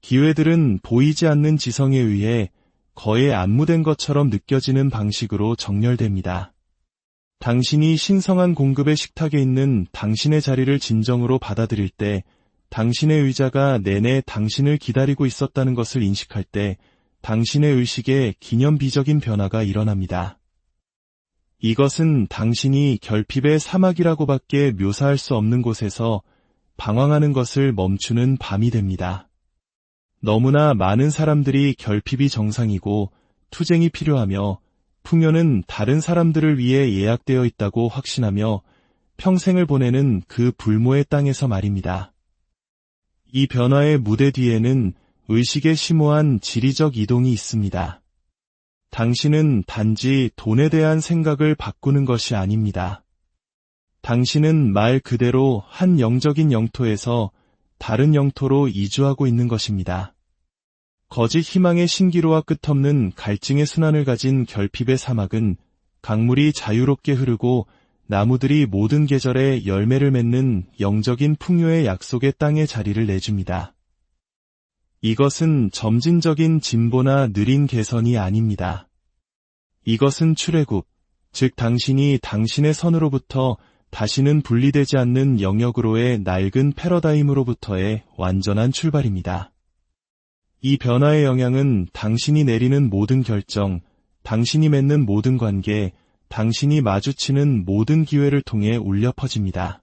기회들은 보이지 않는 지성에 의해 거의 안무된 것처럼 느껴지는 방식으로 정렬됩니다. 당신이 신성한 공급의 식탁에 있는 당신의 자리를 진정으로 받아들일 때, 당신의 의자가 내내 당신을 기다리고 있었다는 것을 인식할 때, 당신의 의식에 기념비적인 변화가 일어납니다. 이것은 당신이 결핍의 사막이라고밖에 묘사할 수 없는 곳에서 방황하는 것을 멈추는 밤이 됩니다. 너무나 많은 사람들이 결핍이 정상이고 투쟁이 필요하며 풍요는 다른 사람들을 위해 예약되어 있다고 확신하며 평생을 보내는 그 불모의 땅에서 말입니다. 이 변화의 무대 뒤에는 의식의 심오한 지리적 이동이 있습니다. 당신은 단지 돈에 대한 생각을 바꾸는 것이 아닙니다. 당신은 말 그대로 한 영적인 영토에서 다른 영토로 이주하고 있는 것입니다. 거짓 희망의 신기루와 끝없는 갈증의 순환을 가진 결핍의 사막은 강물이 자유롭게 흐르고 나무들이 모든 계절에 열매를 맺는 영적인 풍요의 약속의 땅에 자리를 내줍니다. 이것은 점진적인 진보나 느린 개선이 아닙니다. 이것은 출애굽, 즉 당신이 당신의 선으로부터 다시는 분리되지 않는 영역으로의 낡은 패러다임으로부터의 완전한 출발입니다. 이 변화의 영향은 당신이 내리는 모든 결정, 당신이 맺는 모든 관계, 당신이 마주치는 모든 기회를 통해 울려 퍼집니다.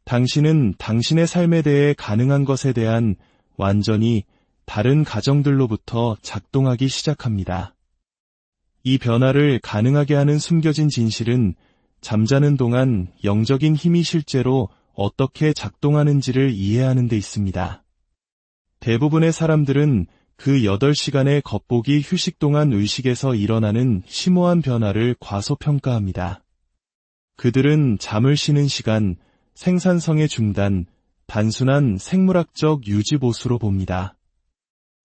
당신은 당신의 삶에 대해 가능한 것에 대한 완전히 다른 가정들로부터 작동하기 시작합니다. 이 변화를 가능하게 하는 숨겨진 진실은 잠자는 동안 영적인 힘이 실제로 어떻게 작동하는지를 이해하는 데 있습니다. 대부분의 사람들은 그 8시간의 겉보기 휴식 동안 의식에서 일어나는 심오한 변화를 과소평가합니다. 그들은 잠을 쉬는 시간, 생산성의 중단, 단순한 생물학적 유지보수로 봅니다.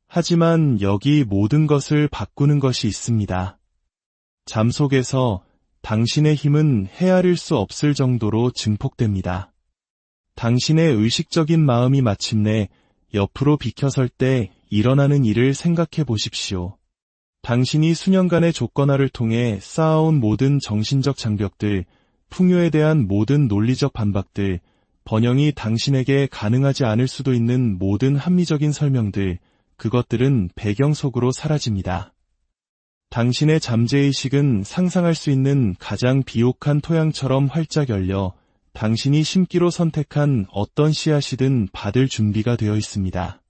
하지만 여기 모든 것을 바꾸는 것이 있습니다. 잠 속에서 당신의 힘은 헤아릴 수 없을 정도로 증폭됩니다. 당신의 의식적인 마음이 마침내 옆으로 비켜설 때 일어나는 일을 생각해 보십시오. 당신이 수년간의 조건화를 통해 쌓아온 모든 정신적 장벽들, 풍요에 대한 모든 논리적 반박들, 번영이 당신에게 가능하지 않을 수도 있는 모든 합리적인 설명들, 그것들은 배경 속으로 사라집니다. 당신의 잠재의식은 상상할 수 있는 가장 비옥한 토양처럼 활짝 열려 당신이 심기로 선택한 어떤 씨앗이든 받을 준비가 되어 있습니다.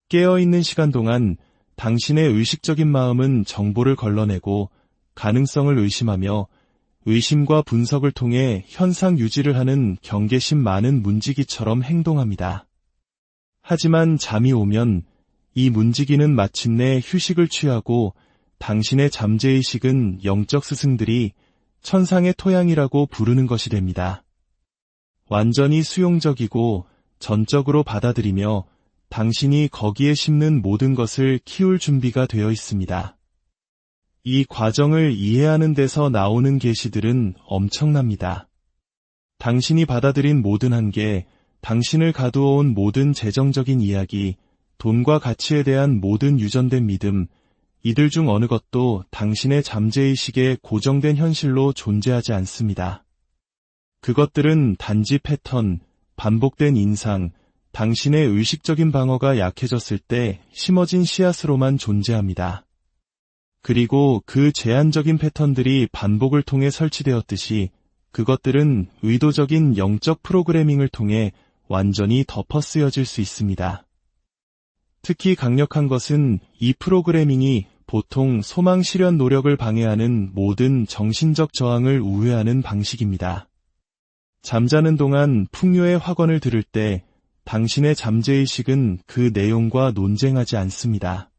깨어있는 시간 동안 당신의 의식적인 마음은 정보를 걸러내고 가능성을 의심하며 의심과 분석을 통해 현상 유지를 하는 경계심 많은 문지기처럼 행동합니다. 하지만 잠이 오면 이 문지기는 마침내 휴식을 취하고 당신의 잠재의식은 영적 스승들이 천상의 토양이라고 부르는 것이 됩니다. 완전히 수용적이고 전적으로 받아들이며 당신이 거기에 심는 모든 것을 키울 준비가 되어 있습니다. 이 과정을 이해하는 데서 나오는 계시들은 엄청납니다. 당신이 받아들인 모든 한계, 당신을 가두어온 모든 재정적인 이야기, 돈과 가치에 대한 모든 유전된 믿음, 이들 중 어느 것도 당신의 잠재의식에 고정된 현실로 존재하지 않습니다. 그것들은 단지 패턴, 반복된 인상, 당신의 의식적인 방어가 약해졌을 때 심어진 씨앗으로만 존재합니다. 그리고 그 제한적인 패턴들이 반복을 통해 설치되었듯이 그것들은 의도적인 영적 프로그래밍을 통해 완전히 덮어쓰여질 수 있습니다. 특히 강력한 것은 이 프로그래밍이 보통 소망 실현 노력을 방해하는 모든 정신적 저항을 우회하는 방식입니다. 잠자는 동안 풍요의 확언을 들을 때 당신의 잠재의식은 그 내용과 논쟁하지 않습니다.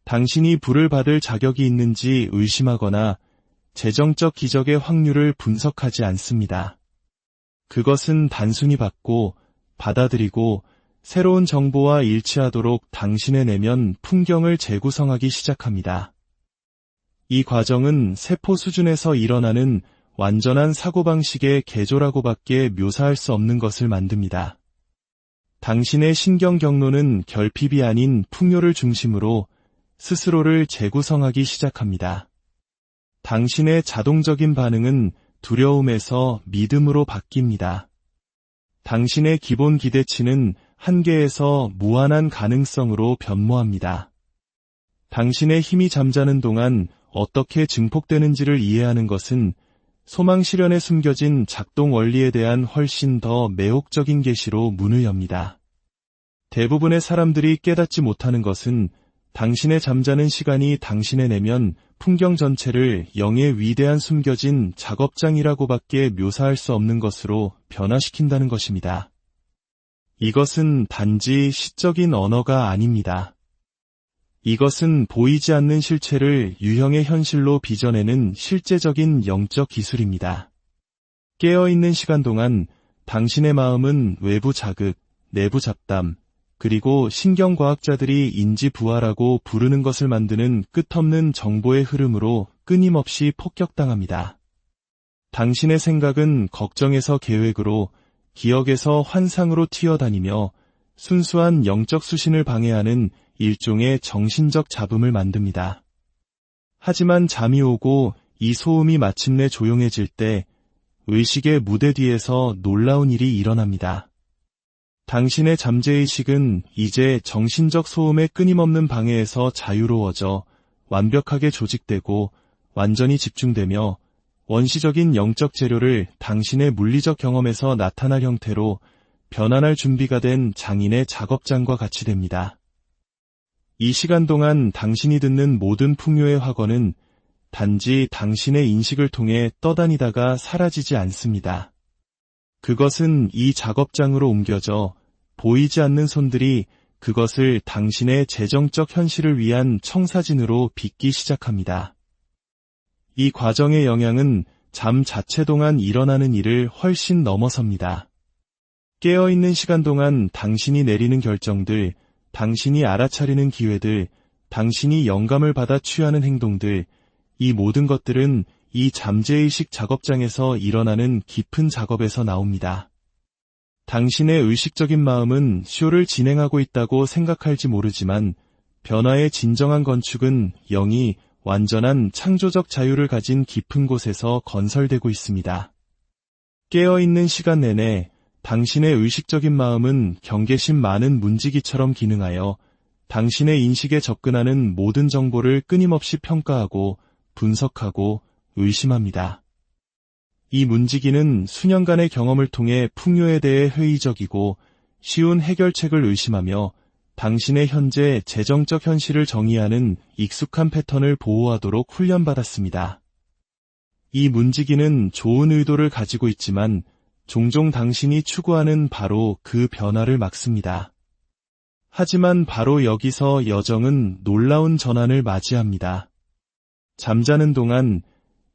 당신이 부를 받을 자격이 있는지 의심하거나 재정적 기적의 확률을 분석하지 않습니다. 그것은 단순히 받고 받아들이고 새로운 정보와 일치하도록 당신의 내면 풍경을 재구성하기 시작합니다. 이 과정은 세포 수준에서 일어나는 완전한 사고방식의 개조라고밖에 묘사할 수 없는 것을 만듭니다. 당신의 신경 경로는 결핍이 아닌 풍요를 중심으로 스스로를 재구성하기 시작합니다. 당신의 자동적인 반응은 두려움에서 믿음으로 바뀝니다. 당신의 기본 기대치는 한계에서 무한한 가능성으로 변모합니다. 당신의 힘이 잠자는 동안 어떻게 증폭되는지를 이해하는 것은 소망 실현에 숨겨진 작동 원리에 대한 훨씬 더 매혹적인 계시로 문을 엽니다. 대부분의 사람들이 깨닫지 못하는 것은 당신의 잠자는 시간이 당신의 내면 풍경 전체를 영의 위대한 숨겨진 작업장이라고밖에 묘사할 수 없는 것으로 변화시킨다는 것입니다. 이것은 단지 시적인 언어가 아닙니다. 이것은 보이지 않는 실체를 유형의 현실로 빚어내는 실제적인 영적 기술입니다. 깨어있는 시간 동안 당신의 마음은 외부 자극, 내부 잡담, 그리고 신경과학자들이 인지부활하고 부르는 것을 만드는 끝없는 정보의 흐름으로 끊임없이 폭격당합니다. 당신의 생각은 걱정에서 계획으로, 기억에서 환상으로 튀어다니며 순수한 영적 수신을 방해하는 일종의 정신적 잡음을 만듭니다. 하지만 잠이 오고 이 소음이 마침내 조용해질 때 의식의 무대 뒤에서 놀라운 일이 일어납니다. 당신의 잠재의식은 이제 정신적 소음의 끊임없는 방해에서 자유로워져 완벽하게 조직되고 완전히 집중되며 원시적인 영적 재료를 당신의 물리적 경험에서 나타날 형태로 변환할 준비가 된 장인의 작업장과 같이 됩니다. 이 시간 동안 당신이 듣는 모든 풍요의 확언은 단지 당신의 인식을 통해 떠다니다가 사라지지 않습니다. 그것은 이 작업장으로 옮겨져 보이지 않는 손들이 그것을 당신의 재정적 현실을 위한 청사진으로 빚기 시작합니다. 이 과정의 영향은 잠 자체 동안 일어나는 일을 훨씬 넘어섭니다. 깨어있는 시간 동안 당신이 내리는 결정들, 당신이 알아차리는 기회들, 당신이 영감을 받아 취하는 행동들, 이 모든 것들은 이 잠재의식 작업장에서 일어나는 깊은 작업에서 나옵니다. 당신의 의식적인 마음은 쇼를 진행하고 있다고 생각할지 모르지만 변화의 진정한 건축은 영이 완전한 창조적 자유를 가진 깊은 곳에서 건설되고 있습니다. 깨어있는 시간 내내 당신의 의식적인 마음은 경계심 많은 문지기처럼 기능하여 당신의 인식에 접근하는 모든 정보를 끊임없이 평가하고 분석하고 의심합니다. 이 문지기는 수년간의 경험을 통해 풍요에 대해 회의적이고 쉬운 해결책을 의심하며 당신의 현재 재정적 현실을 정의하는 익숙한 패턴을 보호하도록 훈련받았습니다. 이 문지기는 좋은 의도를 가지고 있지만 종종 당신이 추구하는 바로 그 변화를 막습니다. 하지만 바로 여기서 여정은 놀라운 전환을 맞이합니다. 잠자는 동안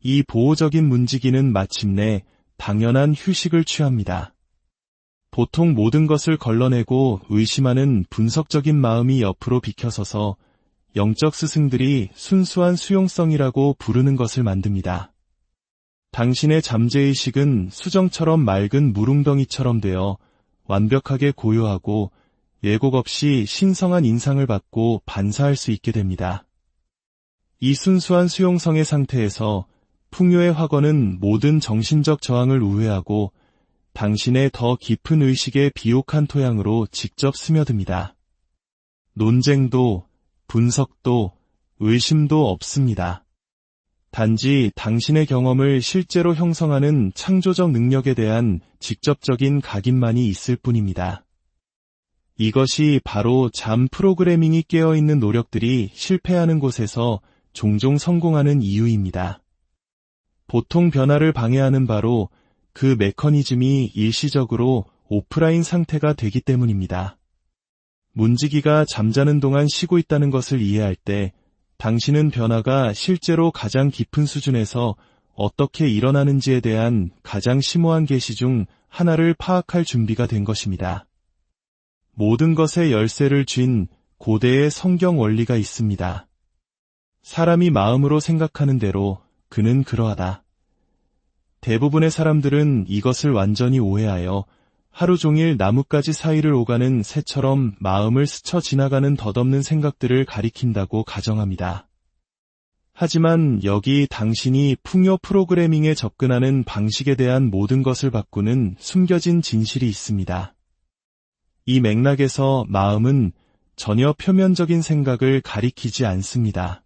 이 보호적인 문지기는 마침내 당연한 휴식을 취합니다. 보통 모든 것을 걸러내고 의심하는 분석적인 마음이 옆으로 비켜서서 영적 스승들이 순수한 수용성이라고 부르는 것을 만듭니다. 당신의 잠재의식은 수정처럼 맑은 물웅덩이처럼 되어 완벽하게 고요하고 예고 없이 신성한 인상을 받고 반사할 수 있게 됩니다. 이 순수한 수용성의 상태에서 풍요의 화건은 모든 정신적 저항을 우회하고 당신의 더 깊은 의식의 비옥한 토양으로 직접 스며듭니다. 논쟁도 분석도 의심도 없습니다. 단지 당신의 경험을 실제로 형성하는 창조적 능력에 대한 직접적인 각인만이 있을 뿐입니다. 이것이 바로 잠 프로그래밍이 깨어있는 노력들이 실패하는 곳에서 종종 성공하는 이유입니다. 보통 변화를 방해하는 바로 그 메커니즘이 일시적으로 오프라인 상태가 되기 때문입니다. 문지기가 잠자는 동안 쉬고 있다는 것을 이해할 때 당신은 변화가 실제로 가장 깊은 수준에서 어떻게 일어나는지에 대한 가장 심오한 계시 중 하나를 파악할 준비가 된 것입니다. 모든 것의 열쇠를 쥔 고대의 성경 원리가 있습니다. 사람이 마음으로 생각하는 대로 그는 그러하다. 대부분의 사람들은 이것을 완전히 오해하여 하루 종일 나뭇가지 사이를 오가는 새처럼 마음을 스쳐 지나가는 덧없는 생각들을 가리킨다고 가정합니다. 하지만 여기 당신이 풍요 프로그래밍에 접근하는 방식에 대한 모든 것을 바꾸는 숨겨진 진실이 있습니다. 이 맥락에서 마음은 전혀 표면적인 생각을 가리키지 않습니다.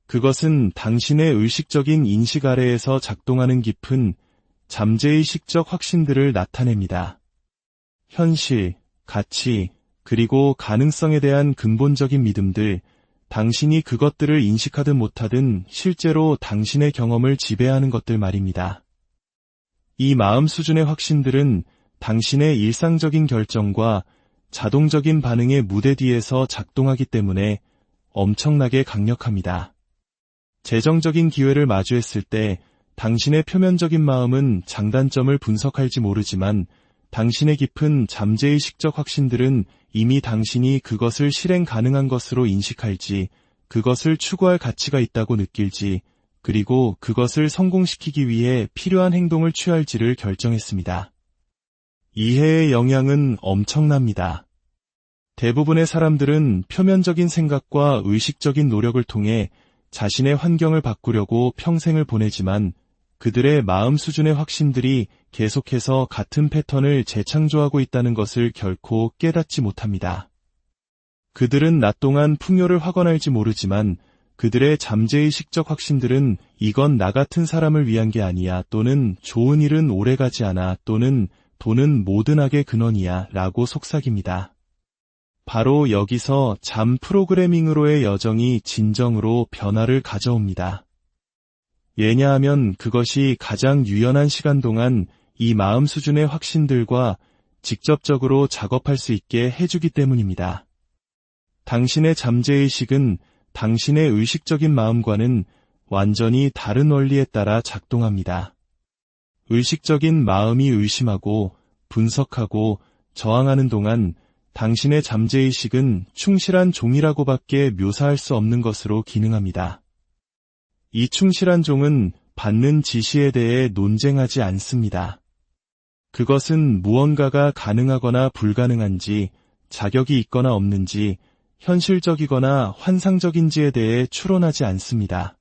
그것은 당신의 의식적인 인식 아래에서 작동하는 깊은 잠재의식적 확신들을 나타냅니다. 현실, 가치, 그리고 가능성에 대한 근본적인 믿음들, 당신이 그것들을 인식하든 못하든 실제로 당신의 경험을 지배하는 것들 말입니다. 이 마음 수준의 확신들은 당신의 일상적인 결정과 자동적인 반응의 무대 뒤에서 작동하기 때문에 엄청나게 강력합니다. 재정적인 기회를 마주했을 때 당신의 표면적인 마음은 장단점을 분석할지 모르지만 당신의 깊은 잠재의식적 확신들은 이미 당신이 그것을 실행 가능한 것으로 인식할지, 그것을 추구할 가치가 있다고 느낄지, 그리고 그것을 성공시키기 위해 필요한 행동을 취할지를 결정했습니다. 이해의 영향은 엄청납니다. 대부분의 사람들은 표면적인 생각과 의식적인 노력을 통해 자신의 환경을 바꾸려고 평생을 보내지만 그들의 마음 수준의 확신들이 계속해서 같은 패턴을 재창조하고 있다는 것을 결코 깨닫지 못합니다. 그들은 낮 동안 풍요를 확언할지 모르지만 그들의 잠재의식적 확신들은 이건 나 같은 사람을 위한 게 아니야, 또는 좋은 일은 오래가지 않아, 또는 돈은 모든 악의 근원이야 라고 속삭입니다. 바로 여기서 잠 프로그래밍으로의 여정이 진정으로 변화를 가져옵니다. 왜냐하면 그것이 가장 유연한 시간 동안 이 마음 수준의 확신들과 직접적으로 작업할 수 있게 해주기 때문입니다. 당신의 잠재의식은 당신의 의식적인 마음과는 완전히 다른 원리에 따라 작동합니다. 의식적인 마음이 의심하고 분석하고 저항하는 동안 당신의 잠재의식은 충실한 종이라고밖에 묘사할 수 없는 것으로 기능합니다. 이 충실한 종은 받는 지시에 대해 논쟁하지 않습니다. 그것은 무언가가 가능하거나 불가능한지, 자격이 있거나 없는지, 현실적이거나 환상적인지에 대해 추론하지 않습니다.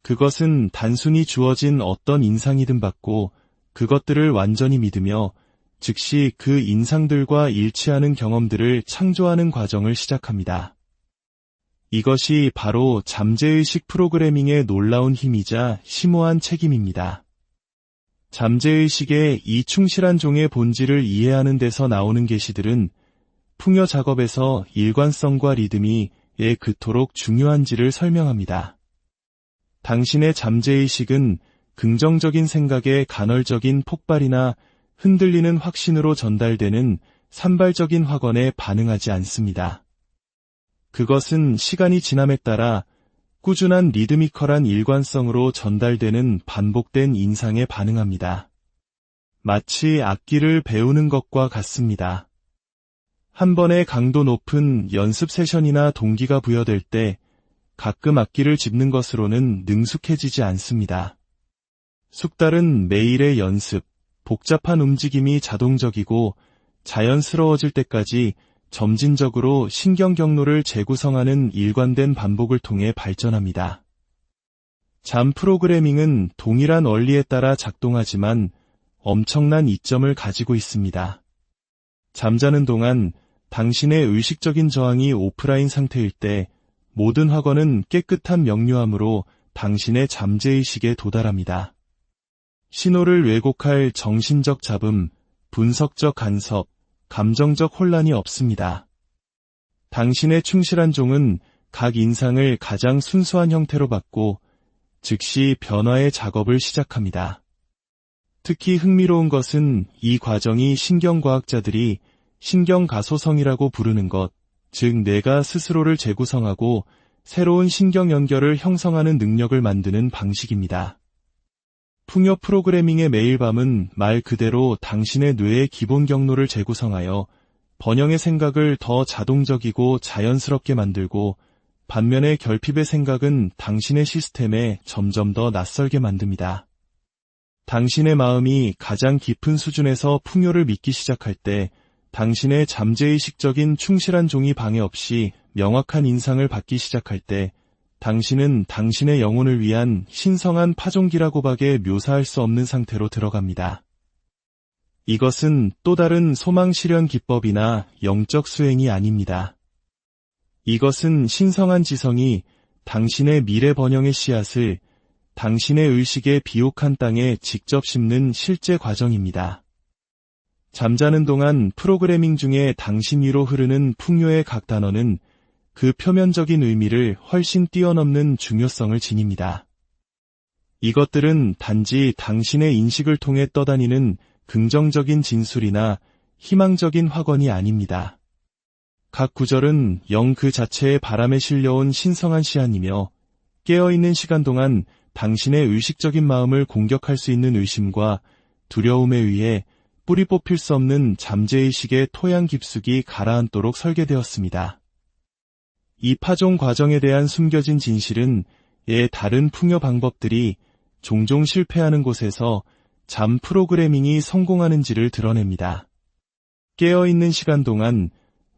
그것은 단순히 주어진 어떤 인상이든 받고 그것들을 완전히 믿으며 즉시 그 인상들과 일치하는 경험들을 창조하는 과정을 시작합니다. 이것이 바로 잠재의식 프로그래밍의 놀라운 힘이자 심오한 책임입니다. 잠재의식의 이 충실한 종의 본질을 이해하는 데서 나오는 계시들은 풍요 작업에서 일관성과 리듬이 왜 그토록 중요한지를 설명합니다. 당신의 잠재의식은 긍정적인 생각의 간헐적인 폭발이나 흔들리는 확신으로 전달되는 산발적인 확언에 반응하지 않습니다. 그것은 시간이 지남에 따라 꾸준한 리드미컬한 일관성으로 전달되는 반복된 인상에 반응합니다. 마치 악기를 배우는 것과 같습니다. 한 번에 강도 높은 연습 세션이나 동기가 부여될 때 가끔 악기를 짚는 것으로는 능숙해지지 않습니다. 숙달은 매일의 연습, 복잡한 움직임이 자동적이고 자연스러워질 때까지 점진적으로 신경 경로를 재구성하는 일관된 반복을 통해 발전합니다. 잠 프로그래밍은 동일한 원리에 따라 작동하지만 엄청난 이점을 가지고 있습니다. 잠자는 동안 당신의 의식적인 저항이 오프라인 상태일 때 모든 확언은 깨끗한 명료함으로 당신의 잠재의식에 도달합니다. 신호를 왜곡할 정신적 잡음, 분석적 간섭, 감정적 혼란이 없습니다. 당신의 충실한 종은 각 인상을 가장 순수한 형태로 받고 즉시 변화의 작업을 시작합니다. 특히 흥미로운 것은 이 과정이 신경과학자들이 신경가소성이라고 부르는 것, 즉 뇌가 스스로를 재구성하고 새로운 신경 연결을 형성하는 능력을 만드는 방식입니다. 풍요 프로그래밍의 매일 밤은 말 그대로 당신의 뇌의 기본 경로를 재구성하여 번영의 생각을 더 자동적이고 자연스럽게 만들고 반면에 결핍의 생각은 당신의 시스템에 점점 더 낯설게 만듭니다. 당신의 마음이 가장 깊은 수준에서 풍요를 믿기 시작할 때 당신의 잠재의식적인 충실한 종이 방해 없이 명확한 인상을 받기 시작할 때 당신은 당신의 영혼을 위한 신성한 파종기라고밖에 묘사할 수 없는 상태로 들어갑니다. 이것은 또 다른 소망 실현 기법이나 영적 수행이 아닙니다. 이것은 신성한 지성이 당신의 미래 번영의 씨앗을 당신의 의식의 비옥한 땅에 직접 심는 실제 과정입니다. 잠자는 동안 프로그래밍 중에 당신 위로 흐르는 풍요의 각 단어는 그 표면적인 의미를 훨씬 뛰어넘는 중요성을 지닙니다. 이것들은 단지 당신의 인식을 통해 떠다니는 긍정적인 진술이나 희망적인 확언이 아닙니다. 각 구절은 영 그 자체의 바람에 실려온 신성한 씨앗이며 깨어있는 시간 동안 당신의 의식적인 마음을 공격할 수 있는 의심과 두려움에 의해 뿌리 뽑힐 수 없는 잠재의식의 토양 깊숙이 가라앉도록 설계되었습니다. 이 파종 과정에 대한 숨겨진 진실은 다른 풍요 방법들이 종종 실패하는 곳에서 잠 프로그래밍이 성공하는지를 드러냅니다. 깨어있는 시간 동안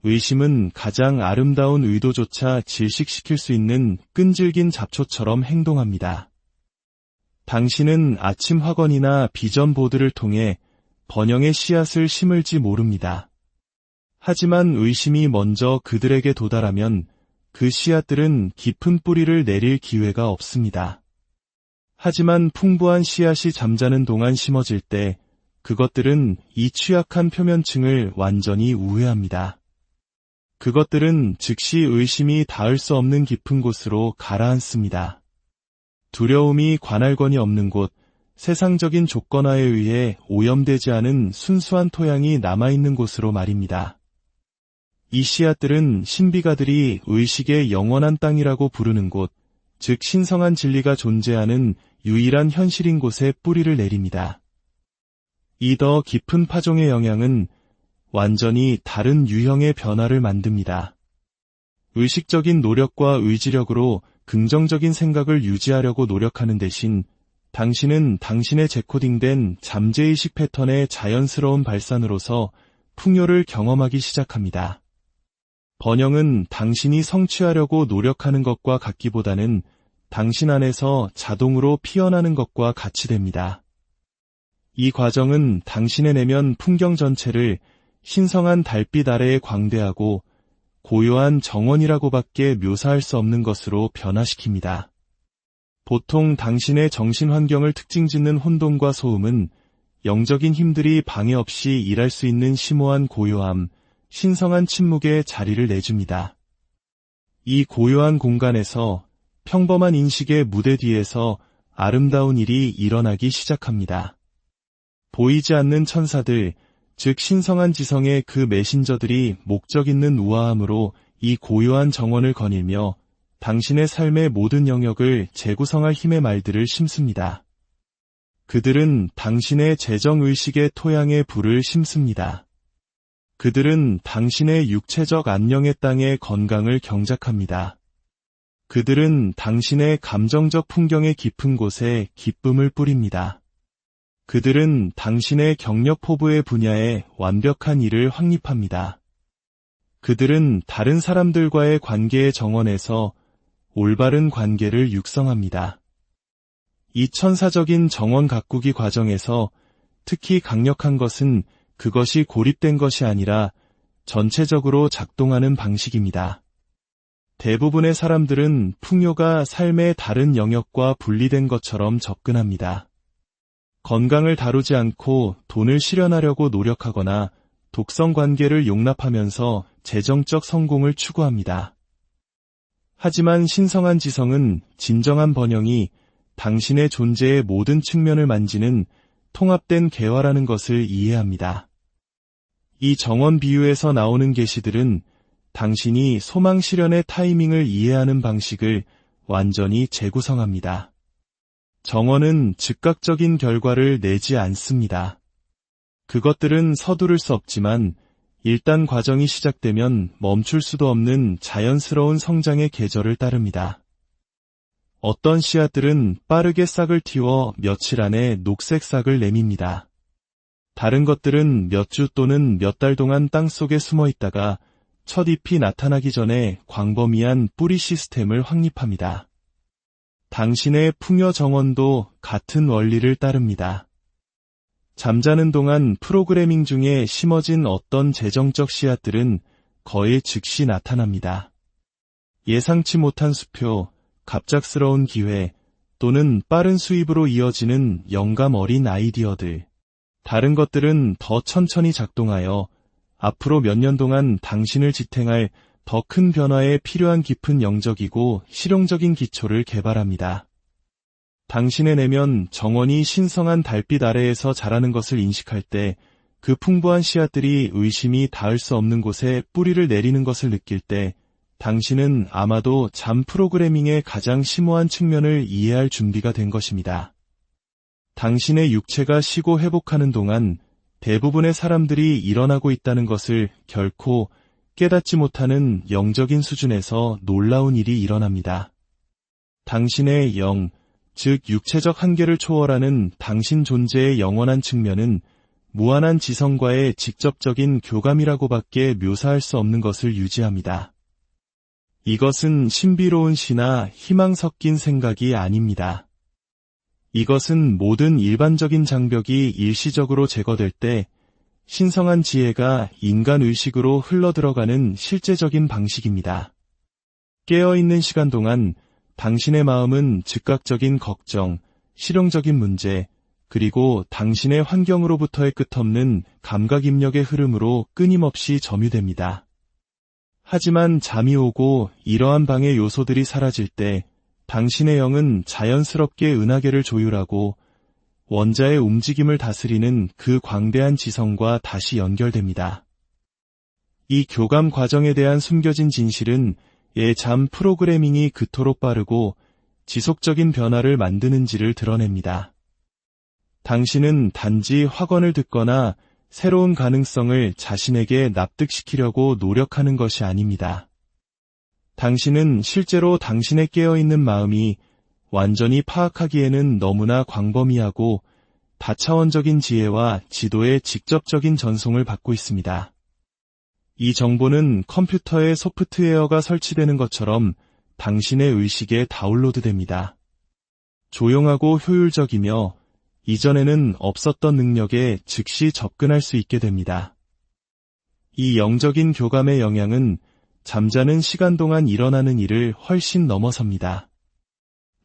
의심은 가장 아름다운 의도조차 질식시킬 수 있는 끈질긴 잡초처럼 행동합니다. 당신은 아침 확언이나 비전 보드를 통해 번영의 씨앗을 심을지 모릅니다. 하지만 의심이 먼저 그들에게 도달하면 그 씨앗들은 깊은 뿌리를 내릴 기회가 없습니다. 하지만 풍부한 씨앗이 잠자는 동안 심어질 때 그것들은 이 취약한 표면층을 완전히 우회합니다. 그것들은 즉시 의심이 닿을 수 없는 깊은 곳으로 가라앉습니다. 두려움이 관할권이 없는 곳, 세상적인 조건화에 의해 오염되지 않은 순수한 토양이 남아있는 곳으로 말입니다. 이 씨앗들은 신비가들이 의식의 영원한 땅이라고 부르는 곳, 즉 신성한 진리가 존재하는 유일한 현실인 곳에 뿌리를 내립니다. 이 더 깊은 파종의 영향은 완전히 다른 유형의 변화를 만듭니다. 의식적인 노력과 의지력으로 긍정적인 생각을 유지하려고 노력하는 대신 당신은 당신의 재코딩된 잠재의식 패턴의 자연스러운 발산으로서 풍요를 경험하기 시작합니다. 번영은 당신이 성취하려고 노력하는 것과 같기보다는 당신 안에서 자동으로 피어나는 것과 같이 됩니다. 이 과정은 당신의 내면 풍경 전체를 신성한 달빛 아래에 광대하고 고요한 정원이라고밖에 묘사할 수 없는 것으로 변화시킵니다. 보통 당신의 정신 환경을 특징짓는 혼돈과 소음은 영적인 힘들이 방해 없이 일할 수 있는 심오한 고요함, 신성한 침묵에 자리를 내줍니다. 이 고요한 공간에서 평범한 인식의 무대 뒤에서 아름다운 일이 일어나기 시작합니다. 보이지 않는 천사들, 즉 신성한 지성의 그 메신저들이 목적 있는 우아함으로 이 고요한 정원을 거닐며 당신의 삶의 모든 영역을 재구성할 힘의 말들을 심습니다. 그들은 당신의 재정의식의 토양에 불을 심습니다. 그들은 당신의 육체적 안녕의 땅에 건강을 경작합니다. 그들은 당신의 감정적 풍경의 깊은 곳에 기쁨을 뿌립니다. 그들은 당신의 경력 포부의 분야에 완벽한 일을 확립합니다. 그들은 다른 사람들과의 관계의 정원에서 올바른 관계를 육성합니다. 이 천사적인 정원 가꾸기 과정에서 특히 강력한 것은 그것이 고립된 것이 아니라 전체적으로 작동하는 방식입니다. 대부분의 사람들은 풍요가 삶의 다른 영역과 분리된 것처럼 접근합니다. 건강을 다루지 않고 돈을 실현하려고 노력하거나 독성 관계를 용납하면서 재정적 성공을 추구합니다. 하지만 신성한 지성은 진정한 번영이 당신의 존재의 모든 측면을 만지는 통합된 개화라는 것을 이해합니다. 이 정원 비유에서 나오는 계시들은 당신이 소망 실현의 타이밍을 이해하는 방식을 완전히 재구성합니다. 정원은 즉각적인 결과를 내지 않습니다. 그것들은 서두를 수 없지만 일단 과정이 시작되면 멈출 수도 없는 자연스러운 성장의 계절을 따릅니다. 어떤 씨앗들은 빠르게 싹을 틔워 며칠 안에 녹색 싹을 내밉니다. 다른 것들은 몇 주 또는 몇 달 동안 땅속에 숨어 있다가 첫 잎이 나타나기 전에 광범위한 뿌리 시스템을 확립합니다. 당신의 풍요 정원도 같은 원리를 따릅니다. 잠자는 동안 프로그래밍 중에 심어진 어떤 재정적 씨앗들은 거의 즉시 나타납니다. 예상치 못한 수표, 갑작스러운 기회, 또는 빠른 수입으로 이어지는 영감 어린 아이디어들. 다른 것들은 더 천천히 작동하여 앞으로 몇 년 동안 당신을 지탱할 더 큰 변화에 필요한 깊은 영적이고 실용적인 기초를 개발합니다. 당신의 내면 정원이 신성한 달빛 아래에서 자라는 것을 인식할 때, 그 풍부한 씨앗들이 의심이 닿을 수 없는 곳에 뿌리를 내리는 것을 느낄 때, 당신은 아마도 잠 프로그래밍의 가장 심오한 측면을 이해할 준비가 된 것입니다. 당신의 육체가 쉬고 회복하는 동안 대부분의 사람들이 일어나고 있다는 것을 결코 깨닫지 못하는 영적인 수준에서 놀라운 일이 일어납니다. 당신의 영, 즉 육체적 한계를 초월하는 당신 존재의 영원한 측면은 무한한 지성과의 직접적인 교감이라고밖에 묘사할 수 없는 것을 유지합니다. 이것은 신비로운 시나 희망 섞인 생각이 아닙니다. 이것은 모든 일반적인 장벽이 일시적으로 제거될 때 신성한 지혜가 인간 의식으로 흘러들어가는 실제적인 방식입니다. 깨어있는 시간 동안 당신의 마음은 즉각적인 걱정, 실용적인 문제, 그리고 당신의 환경으로부터의 끝없는 감각 입력의 흐름으로 끊임없이 점유됩니다. 하지만 잠이 오고 이러한 방해 요소들이 사라질 때 당신의 영은 자연스럽게 은하계를 조율하고 원자의 움직임을 다스리는 그 광대한 지성과 다시 연결됩니다. 이 교감 과정에 대한 숨겨진 진실은 잠 프로그래밍이 그토록 빠르고 지속적인 변화를 만드는지를 드러냅니다. 당신은 단지 확언을 듣거나 새로운 가능성을 자신에게 납득시키려고 노력하는 것이 아닙니다. 당신은 실제로 당신의 깨어있는 마음이 완전히 파악하기에는 너무나 광범위하고 다차원적인 지혜와 지도의 직접적인 전송을 받고 있습니다. 이 정보는 컴퓨터에 소프트웨어가 설치되는 것처럼 당신의 의식에 다운로드됩니다. 조용하고 효율적이며 이전에는 없었던 능력에 즉시 접근할 수 있게 됩니다. 이 영적인 교감의 영향은 잠자는 시간 동안 일어나는 일을 훨씬 넘어섭니다.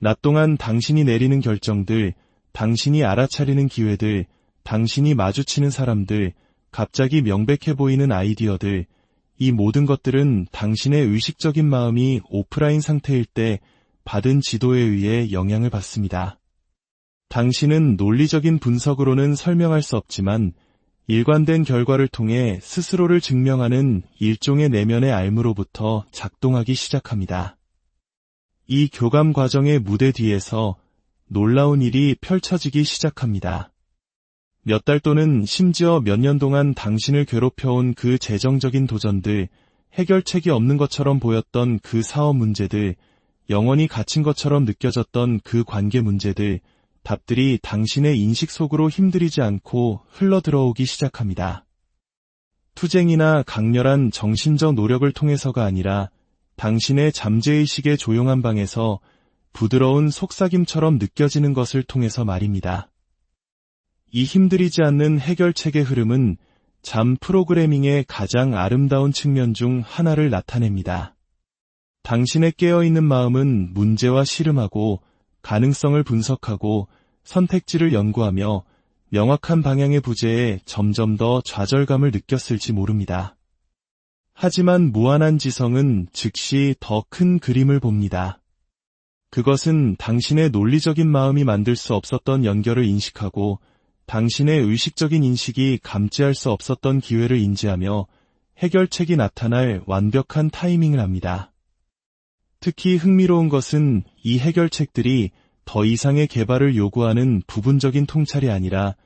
낮 동안 당신이 내리는 결정들, 당신이 알아차리는 기회들, 당신이 마주치는 사람들, 갑자기 명백해 보이는 아이디어들, 이 모든 것들은 당신의 의식적인 마음이 오프라인 상태일 때 받은 지도에 의해 영향을 받습니다. 당신은 논리적인 분석으로는 설명할 수 없지만 일관된 결과를 통해 스스로를 증명하는 일종의 내면의 알무로부터 작동하기 시작합니다. 이 교감 과정의 무대 뒤에서 놀라운 일이 펼쳐지기 시작합니다. 몇 달 또는 심지어 몇 년 동안 당신을 괴롭혀온 그 재정적인 도전들, 해결책이 없는 것처럼 보였던 그 사업 문제들, 영원히 갇힌 것처럼 느껴졌던 그 관계 문제들, 답들이 당신의 인식 속으로 힘들이지 않고 흘러들어오기 시작합니다. 투쟁이나 강렬한 정신적 노력을 통해서가 아니라 당신의 잠재의식의 조용한 방에서 부드러운 속삭임처럼 느껴지는 것을 통해서 말입니다. 이 힘들이지 않는 해결책의 흐름은 잠 프로그래밍의 가장 아름다운 측면 중 하나를 나타냅니다. 당신의 깨어있는 마음은 문제와 씨름하고 가능성을 분석하고 선택지를 연구하며 명확한 방향의 부재에 점점 더 좌절감을 느꼈을지 모릅니다. 하지만 무한한 지성은 즉시 더 큰 그림을 봅니다. 그것은 당신의 논리적인 마음이 만들 수 없었던 연결을 인식하고 당신의 의식적인 인식이 감지할 수 없었던 기회를 인지하며 해결책이 나타날 완벽한 타이밍을 합니다. 특히 흥미로운 것은 이 해결책들이 더 이상의 개발을 요구하는 부분적인 통찰이 아니라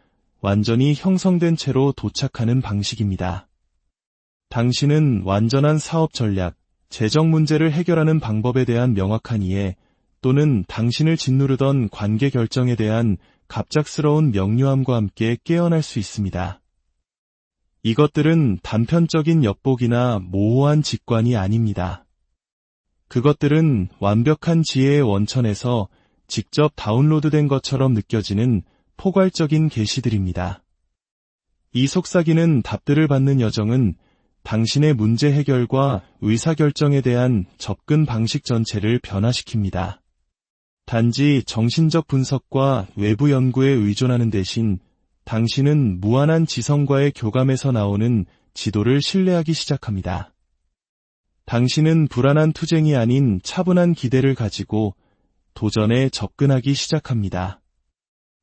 완전히 형성된 채로 도착하는 방식입니다. 당신은 완전한 사업 전략, 재정 문제를 해결하는 방법에 대한 명확한 이해 또는 당신을 짓누르던 관계 결정에 대한 갑작스러운 명료함과 함께 깨어날 수 있습니다. 이것들은 단편적인 엿보기나 모호한 직관이 아닙니다. 그것들은 완벽한 지혜의 원천에서 직접 다운로드된 것처럼 느껴지는 포괄적인 계시들입니다. 이 속삭이는 답들을 받는 여정은 당신의 문제 해결과 의사결정에 대한 접근 방식 전체를 변화시킵니다. 단지 정신적 분석과 외부 연구에 의존하는 대신 당신은 무한한 지성과의 교감에서 나오는 지도를 신뢰하기 시작합니다. 당신은 불안한 투쟁이 아닌 차분한 기대를 가지고 도전에 접근하기 시작합니다.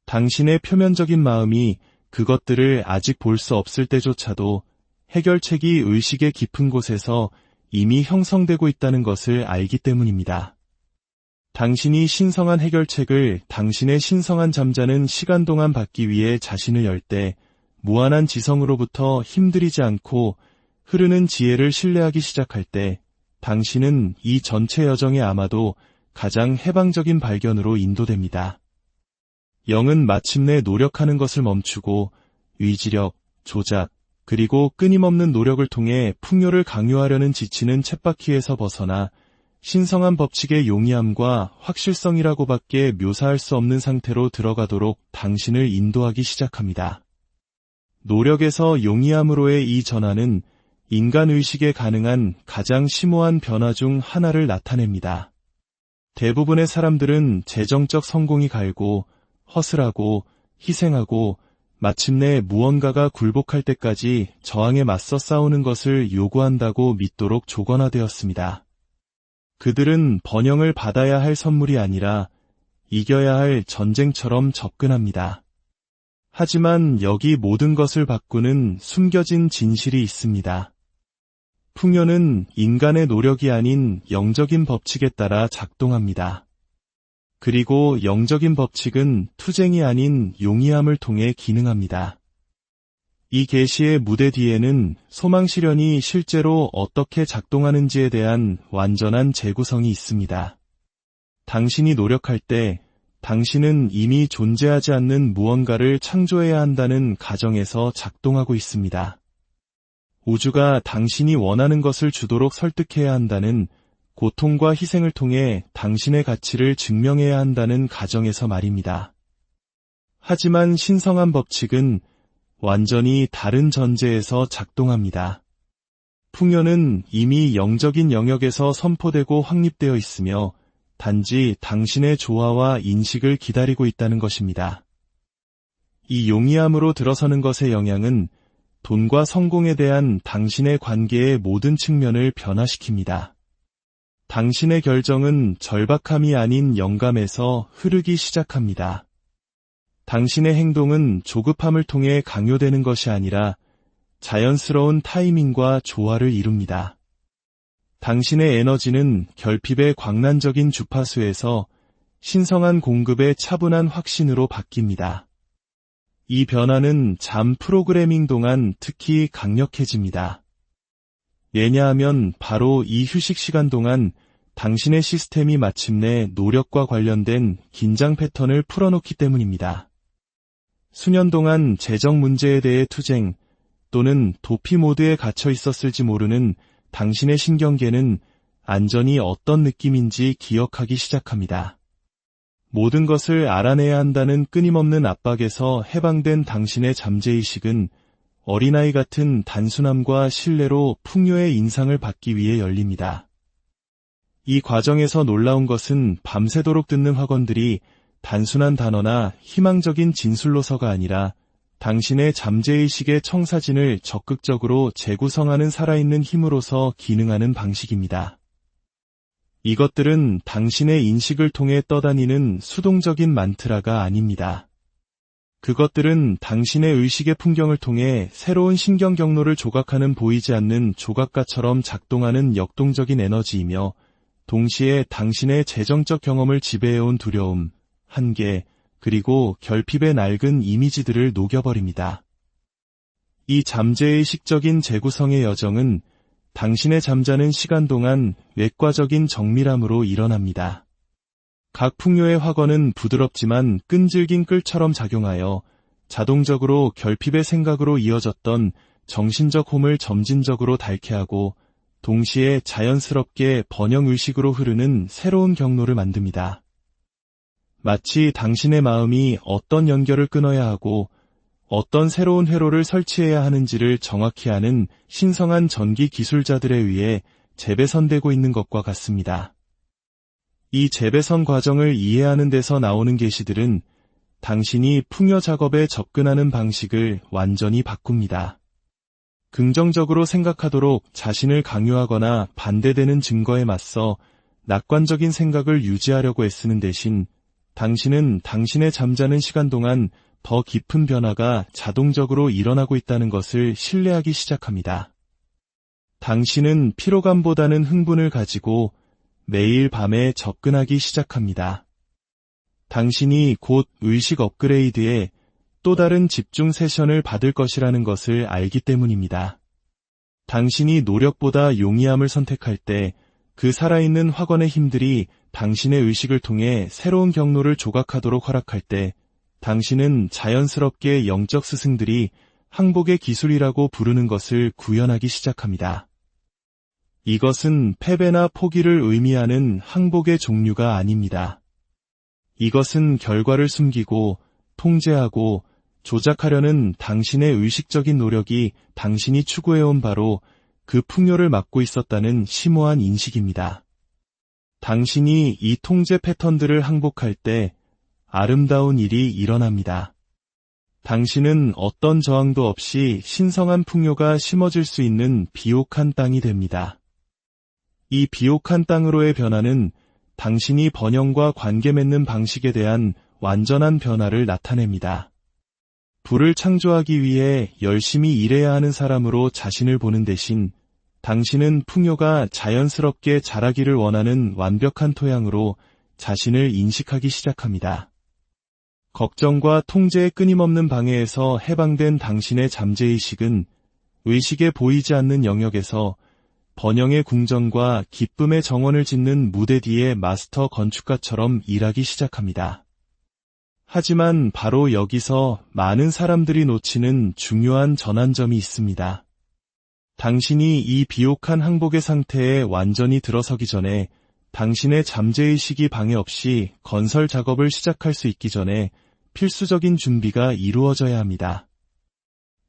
당신의 표면적인 마음이 그것들을 아직 볼 수 없을 때조차도 해결책이 의식의 깊은 곳에서 이미 형성되고 있다는 것을 알기 때문입니다. 당신이 신성한 해결책을 당신의 신성한 잠자는 시간 동안 받기 위해 자신을 열 때 무한한 지성으로부터 힘들이지 않고 흐르는 지혜를 신뢰하기 시작할 때 당신은 이 전체 여정에 아마도 가장 해방적인 발견으로 인도됩니다. 영은 마침내 노력하는 것을 멈추고 의지력, 조작, 그리고 끊임없는 노력을 통해 풍요를 강요하려는 지치는 쳇바퀴에서 벗어나 신성한 법칙의 용이함과 확실성이라고밖에 묘사할 수 없는 상태로 들어가도록 당신을 인도하기 시작합니다. 노력에서 용이함으로의 이 전환은 인간 의식에 가능한 가장 심오한 변화 중 하나를 나타냅니다. 대부분의 사람들은 재정적 성공이 갈고 허술하고 희생하고 마침내 무언가가 굴복할 때까지 저항에 맞서 싸우는 것을 요구한다고 믿도록 조건화되었습니다. 그들은 번영을 받아야 할 선물이 아니라 이겨야 할 전쟁처럼 접근합니다. 하지만 여기 모든 것을 바꾸는 숨겨진 진실이 있습니다. 풍요는 인간의 노력이 아닌 영적인 법칙에 따라 작동합니다. 그리고 영적인 법칙은 투쟁이 아닌 용이함을 통해 기능합니다. 이 계시의 무대 뒤에는 소망 실현이 실제로 어떻게 작동하는지에 대한 완전한 재구성이 있습니다. 당신이 노력할 때 당신은 이미 존재하지 않는 무언가를 창조해야 한다는 가정에서 작동하고 있습니다. 우주가 당신이 원하는 것을 주도록 설득해야 한다는 고통과 희생을 통해 당신의 가치를 증명해야 한다는 가정에서 말입니다. 하지만 신성한 법칙은 완전히 다른 전제에서 작동합니다. 풍요는 이미 영적인 영역에서 선포되고 확립되어 있으며 단지 당신의 조화와 인식을 기다리고 있다는 것입니다. 이 용이함으로 들어서는 것의 영향은 돈과 성공에 대한 당신의 관계의 모든 측면을 변화시킵니다. 당신의 결정은 절박함이 아닌 영감에서 흐르기 시작합니다. 당신의 행동은 조급함을 통해 강요되는 것이 아니라 자연스러운 타이밍과 조화를 이룹니다. 당신의 에너지는 결핍의 광란적인 주파수에서 신성한 공급의 차분한 확신으로 바뀝니다. 이 변화는 잠 프로그래밍 동안 특히 강력해집니다. 왜냐하면 바로 이 휴식 시간 동안 당신의 시스템이 마침내 노력과 관련된 긴장 패턴을 풀어놓기 때문입니다. 수년 동안 재정 문제에 대해 투쟁 또는 도피 모드에 갇혀 있었을지 모르는 당신의 신경계는 안전이 어떤 느낌인지 기억하기 시작합니다. 모든 것을 알아내야 한다는 끊임없는 압박에서 해방된 당신의 잠재의식은 어린아이 같은 단순함과 신뢰로 풍요의 인상을 받기 위해 열립니다. 이 과정에서 놀라운 것은 밤새도록 듣는 확언들이 단순한 단어나 희망적인 진술로서가 아니라 당신의 잠재의식의 청사진을 적극적으로 재구성하는 살아있는 힘으로서 기능하는 방식입니다. 이것들은 당신의 인식을 통해 떠다니는 수동적인 만트라가 아닙니다. 그것들은 당신의 의식의 풍경을 통해 새로운 신경 경로를 조각하는 보이지 않는 조각가처럼 작동하는 역동적인 에너지이며 동시에 당신의 재정적 경험을 지배해온 두려움, 한계, 그리고 결핍의 낡은 이미지들을 녹여버립니다. 이 잠재의식적인 재구성의 여정은 당신의 잠자는 시간 동안 외과적인 정밀함으로 일어납니다. 각 풍요의 확언은 부드럽지만 끈질긴 끌처럼 작용하여 자동적으로 결핍의 생각으로 이어졌던 정신적 홈을 점진적으로 닳게 동시에 자연스럽게 번영의식으로 흐르는 새로운 경로를 만듭니다. 마치 당신의 마음이 어떤 연결을 끊어야 하고 어떤 새로운 회로를 설치해야 하는지를 정확히 아는 신성한 전기 기술자들에 의해 재배선되고 있는 것과 같습니다. 이 재배선 과정을 이해하는 데서 나오는 계시들은 당신이 풍요 작업에 접근하는 방식을 완전히 바꿉니다. 긍정적으로 생각하도록 자신을 강요하거나 반대되는 증거에 맞서 낙관적인 생각을 유지하려고 애쓰는 대신 당신은 당신의 잠자는 시간 동안 더 깊은 변화가 자동적으로 일어나고 있다는 것을 신뢰하기 시작합니다. 당신은 피로감보다는 흥분을 가지고 매일 밤에 접근하기 시작합니다. 당신이 곧 의식 업그레이드에 또 다른 집중 세션을 받을 것이라는 것을 알기 때문입니다. 당신이 노력보다 용이함을 선택할 때 그 살아있는 확언의 힘들이 당신의 의식을 통해 새로운 경로를 조각하도록 허락할 때 당신은 자연스럽게 영적 스승들이 항복의 기술이라고 부르는 것을 구현하기 시작합니다. 이것은 패배나 포기를 의미하는 항복의 종류가 아닙니다. 이것은 결과를 숨기고 통제하고 조작하려는 당신의 의식적인 노력이 당신이 추구해온 바로 그 풍요를 막고 있었다는 심오한 인식입니다. 당신이 이 통제 패턴들을 항복할 때 아름다운 일이 일어납니다. 당신은 어떤 저항도 없이 신성한 풍요가 심어질 수 있는 비옥한 땅이 됩니다. 이 비옥한 땅으로의 변화는 당신이 번영과 관계 맺는 방식에 대한 완전한 변화를 나타냅니다. 부를 창조하기 위해 열심히 일해야 하는 사람으로 자신을 보는 대신 당신은 풍요가 자연스럽게 자라기를 원하는 완벽한 토양으로 자신을 인식하기 시작합니다. 걱정과 통제의 끊임없는 방해에서 해방된 당신의 잠재의식은 의식에 보이지 않는 영역에서 번영의 궁전과 기쁨의 정원을 짓는 무대 뒤의 마스터 건축가처럼 일하기 시작합니다. 하지만 바로 여기서 많은 사람들이 놓치는 중요한 전환점이 있습니다. 당신이 이 비옥한 항복의 상태에 완전히 들어서기 전에 당신의 잠재의식이 방해 없이 건설 작업을 시작할 수 있기 전에 필수적인 준비가 이루어져야 합니다.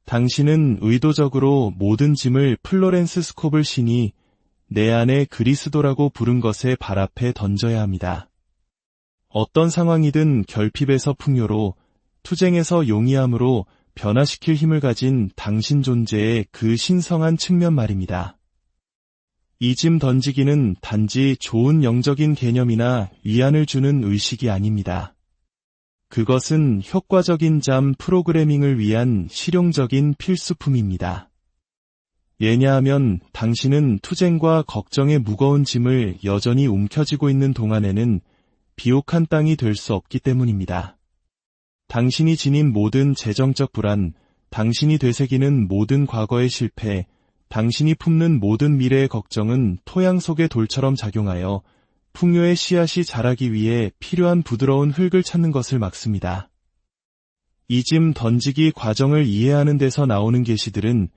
당신은 의도적으로 모든 짐을 플로렌스 스코블 신이 내 안에 그리스도라고 부른 것의 발 앞에 던져야 합니다. 어떤 상황이든 결핍에서 풍요로, 투쟁에서 용이함으로 변화시킬 힘을 가진 당신 존재의 그 신성한 측면 말입니다. 이 짐 던지기는 단지 좋은 영적인 개념이나 위안을 주는 의식이 아닙니다. 그것은 효과적인 잠 프로그래밍을 위한 실용적인 필수품입니다. 왜냐하면 당신은 투쟁과 걱정의 무거운 짐을 여전히 움켜쥐고 있는 동안에는 비옥한 땅이 될 수 없기 때문입니다. 당신이 지닌 모든 재정적 불안, 당신이 되새기는 모든 과거의 실패, 당신이 품는 모든 미래의 걱정은 토양 속의 돌처럼 작용하여 풍요의 씨앗이 자라기 위해 필요한 부드러운 흙을 찾는 것을 막습니다. 이 짐 던지기 과정을 이해하는 데서 나오는 계시들은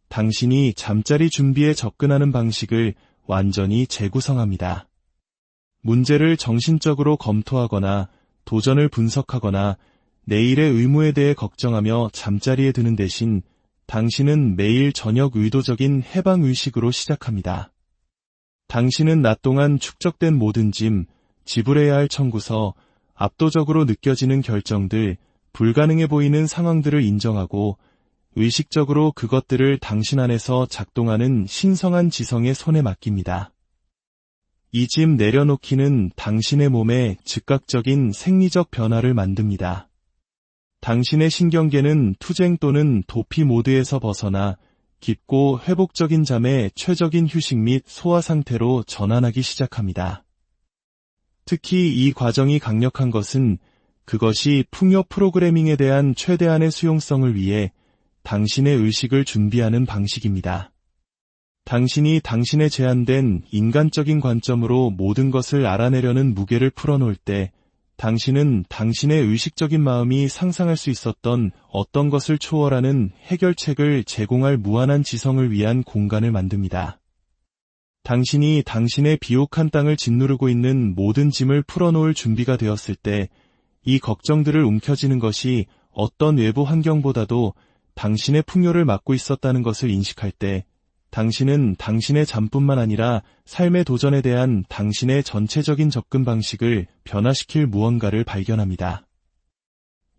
당신이 잠자리 준비에 접근하는 방식을 완전히 재구성합니다. 문제를 정신적으로 검토하거나 도전을 분석하거나 내일의 의무에 대해 걱정하며 잠자리에 드는 대신 당신은 매일 저녁 의도적인 해방의식으로 시작합니다. 당신은 낮 동안 축적된 모든 짐, 지불해야 할 청구서, 압도적으로 느껴지는 결정들, 불가능해 보이는 상황들을 인정하고 의식적으로 그것들을 당신 안에서 작동하는 신성한 지성의 손에 맡깁니다. 이 짐 내려놓기는 당신의 몸에 즉각적인 생리적 변화를 만듭니다. 당신의 신경계는 투쟁 또는 도피 모드에서 벗어나 깊고 회복적인 잠의 최적인 휴식 및 소화 상태로 전환하기 시작합니다. 특히 이 과정이 강력한 것은 그것이 풍요 프로그래밍에 대한 최대한의 수용성을 위해 당신의 의식을 준비하는 방식입니다. 당신이 당신의 제한된 인간적인 관점으로 모든 것을 알아내려는 무게를 풀어놓을 때 당신은 당신의 의식적인 마음이 상상할 수 있었던 어떤 것을 초월하는 해결책을 제공할 무한한 지성을 위한 공간을 만듭니다. 당신이 당신의 비옥한 땅을 짓누르고 있는 모든 짐을 풀어놓을 준비가 되었을 때 이 걱정들을 움켜쥐는 것이 어떤 외부 환경보다도 당신의 풍요를 막고 있었다는 것을 인식할 때 당신은 당신의 잠뿐만 아니라 삶의 도전에 대한 당신의 전체적인 접근 방식을 변화시킬 무언가를 발견합니다.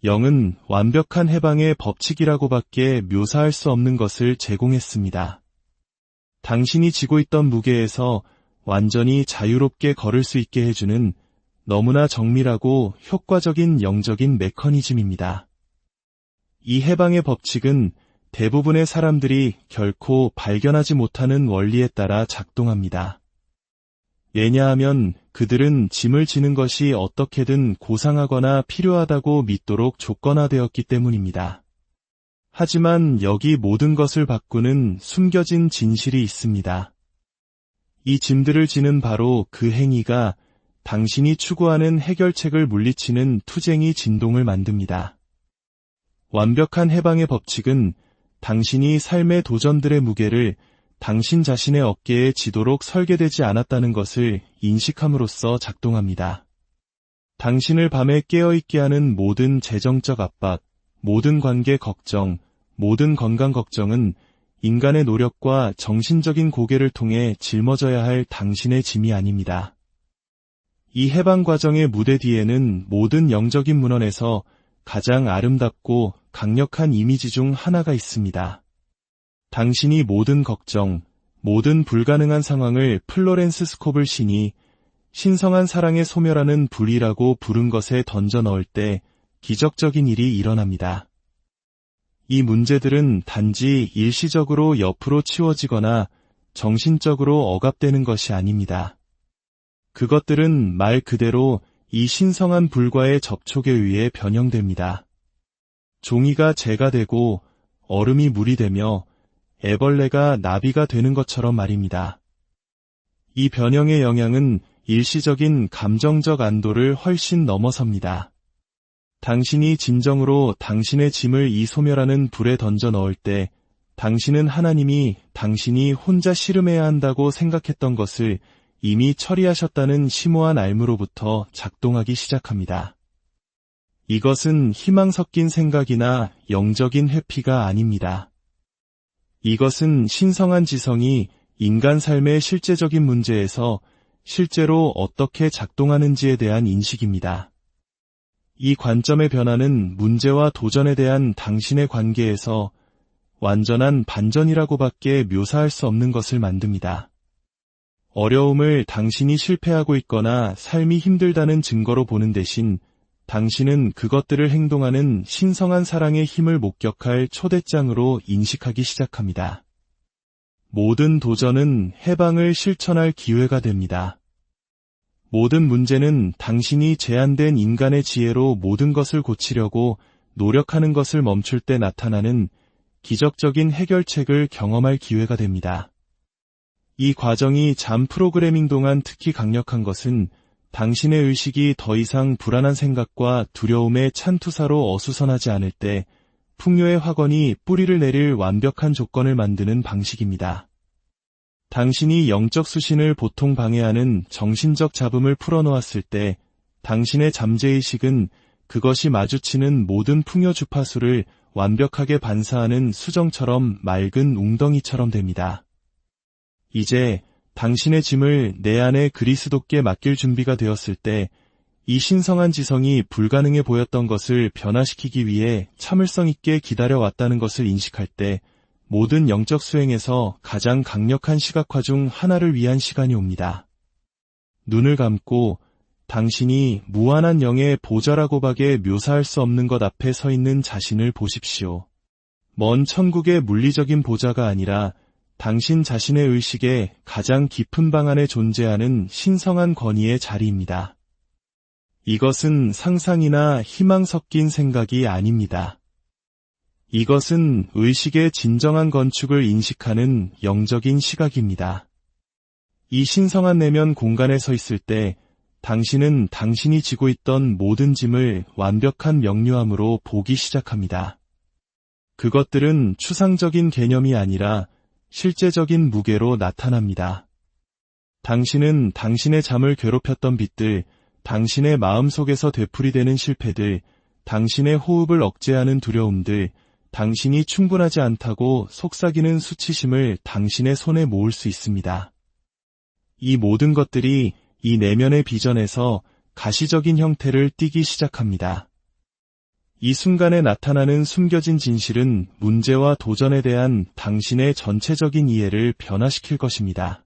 영은 완벽한 해방의 법칙이라고밖에 묘사할 수 없는 것을 제공했습니다. 당신이 지고 있던 무게에서 완전히 자유롭게 걸을 수 있게 해주는 너무나 정밀하고 효과적인 영적인 메커니즘입니다. 이 해방의 법칙은 대부분의 사람들이 결코 발견하지 못하는 원리에 따라 작동합니다. 왜냐하면 그들은 짐을 지는 것이 어떻게든 고상하거나 필요하다고 믿도록 조건화되었기 때문입니다. 하지만 여기 모든 것을 바꾸는 숨겨진 진실이 있습니다. 이 짐들을 지는 바로 그 행위가 당신이 추구하는 해결책을 물리치는 투쟁이 진동을 만듭니다. 완벽한 해방의 법칙은 당신이 삶의 도전들의 무게를 당신 자신의 어깨에 지도록 설계되지 않았다는 것을 인식함으로써 작동합니다. 당신을 밤에 깨어있게 하는 모든 재정적 압박, 모든 관계 걱정, 모든 건강 걱정은 인간의 노력과 정신적인 고개를 통해 짊어져야 할 당신의 짐이 아닙니다. 이 해방 과정의 무대 뒤에는 모든 영적인 문헌에서 가장 아름답고 강력한 이미지 중 하나가 있습니다. 당신이 모든 걱정, 모든 불가능한 상황을 플로렌스 스코블 신이 신성한 사랑에 소멸하는 불이라고 부른 것에 던져 넣을 때 기적적인 일이 일어납니다. 이 문제들은 단지 일시적으로 옆으로 치워지거나 정신적으로 억압되는 것이 아닙니다. 그것들은 말 그대로 이 신성한 불과의 접촉에 의해 변형됩니다. 종이가 재가 되고 얼음이 물이 되며 애벌레가 나비가 되는 것처럼 말입니다. 이 변형의 영향은 일시적인 감정적 안도를 훨씬 넘어섭니다. 당신이 진정으로 당신의 짐을 이 소멸하는 불에 던져 넣을 때 당신은 하나님이 당신이 혼자 씨름해야 한다고 생각했던 것을 이미 처리하셨다는 심오한 알무로부터 작동하기 시작합니다. 이것은 희망 섞인 생각이나 영적인 회피가 아닙니다. 이것은 신성한 지성이 인간 삶의 실제적인 문제에서 실제로 어떻게 작동하는지에 대한 인식입니다. 이 관점의 변화는 문제와 도전에 대한 당신의 관계에서 완전한 반전이라고밖에 묘사할 수 없는 것을 만듭니다. 어려움을 당신이 실패하고 있거나 삶이 힘들다는 증거로 보는 대신 당신은 그것들을 행동하는 신성한 사랑의 힘을 목격할 초대장으로 인식하기 시작합니다. 모든 도전은 해방을 실천할 기회가 됩니다. 모든 문제는 당신이 제한된 인간의 지혜로 모든 것을 고치려고 노력하는 것을 멈출 때 나타나는 기적적인 해결책을 경험할 기회가 됩니다. 이 과정이 잠 프로그래밍 동안 특히 강력한 것은 당신의 의식이 더 이상 불안한 생각과 두려움의 찬투사로 어수선하지 않을 때 풍요의 확언이 뿌리를 내릴 완벽한 조건을 만드는 방식입니다. 당신이 영적 수신을 보통 방해하는 정신적 잡음을 풀어놓았을 때 당신의 잠재의식은 그것이 마주치는 모든 풍요 주파수를 완벽하게 반사하는 수정처럼 맑은 웅덩이처럼 됩니다. 이제 당신의 짐을 내 안에 그리스도께 맡길 준비가 되었을 때 이 신성한 지성이 불가능해 보였던 것을 변화시키기 위해 참을성 있게 기다려왔다는 것을 인식할 때 모든 영적 수행에서 가장 강력한 시각화 중 하나를 위한 시간이 옵니다. 눈을 감고 당신이 무한한 영의 보좌라고 박에 묘사할 수 없는 것 앞에 서 있는 자신을 보십시오. 먼 천국의 물리적인 보좌가 아니라 당신 자신의 의식의 가장 깊은 방 안에 존재하는 신성한 권위의 자리입니다. 이것은 상상이나 희망 섞인 생각이 아닙니다. 이것은 의식의 진정한 건축을 인식하는 영적인 시각입니다. 이 신성한 내면 공간에 서 있을 때 당신은 당신이 지고 있던 모든 짐을 완벽한 명료함으로 보기 시작합니다. 그것들은 추상적인 개념이 아니라 실제적인 무게로 나타납니다. 당신은 당신의 잠을 괴롭혔던 빛들, 당신의 마음속에서 되풀이되는 실패들, 당신의 호흡을 억제하는 두려움들, 당신이 충분하지 않다고 속삭이는 수치심을 당신의 손에 모을 수 있습니다. 이 모든 것들이 이 내면의 비전에서 가시적인 형태를 띠기 시작합니다. 이 순간에 나타나는 숨겨진 진실은 문제와 도전에 대한 당신의 전체적인 이해를 변화시킬 것입니다.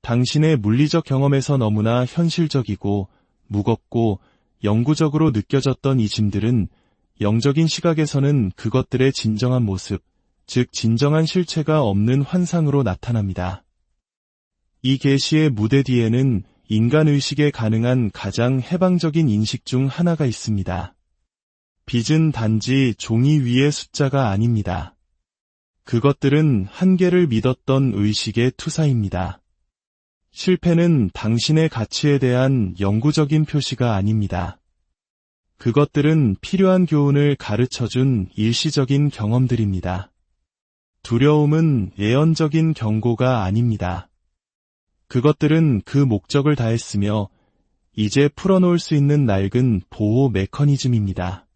당신의 물리적 경험에서 너무나 현실적이고 무겁고 영구적으로 느껴졌던 이 짐들은 영적인 시각에서는 그것들의 진정한 모습, 즉 진정한 실체가 없는 환상으로 나타납니다. 이 계시의 무대 뒤에는 인간의식에 가능한 가장 해방적인 인식 중 하나가 있습니다. 빛은 단지 종이 위의 숫자가 아닙니다. 그것들은 한계를 믿었던 의식의 투사입니다. 실패는 당신의 가치에 대한 영구적인 표시가 아닙니다. 그것들은 필요한 교훈을 가르쳐준 일시적인 경험들입니다. 두려움은 예언적인 경고가 아닙니다. 그것들은 그 목적을 다했으며 이제 풀어놓을 수 있는 낡은 보호 메커니즘입니다.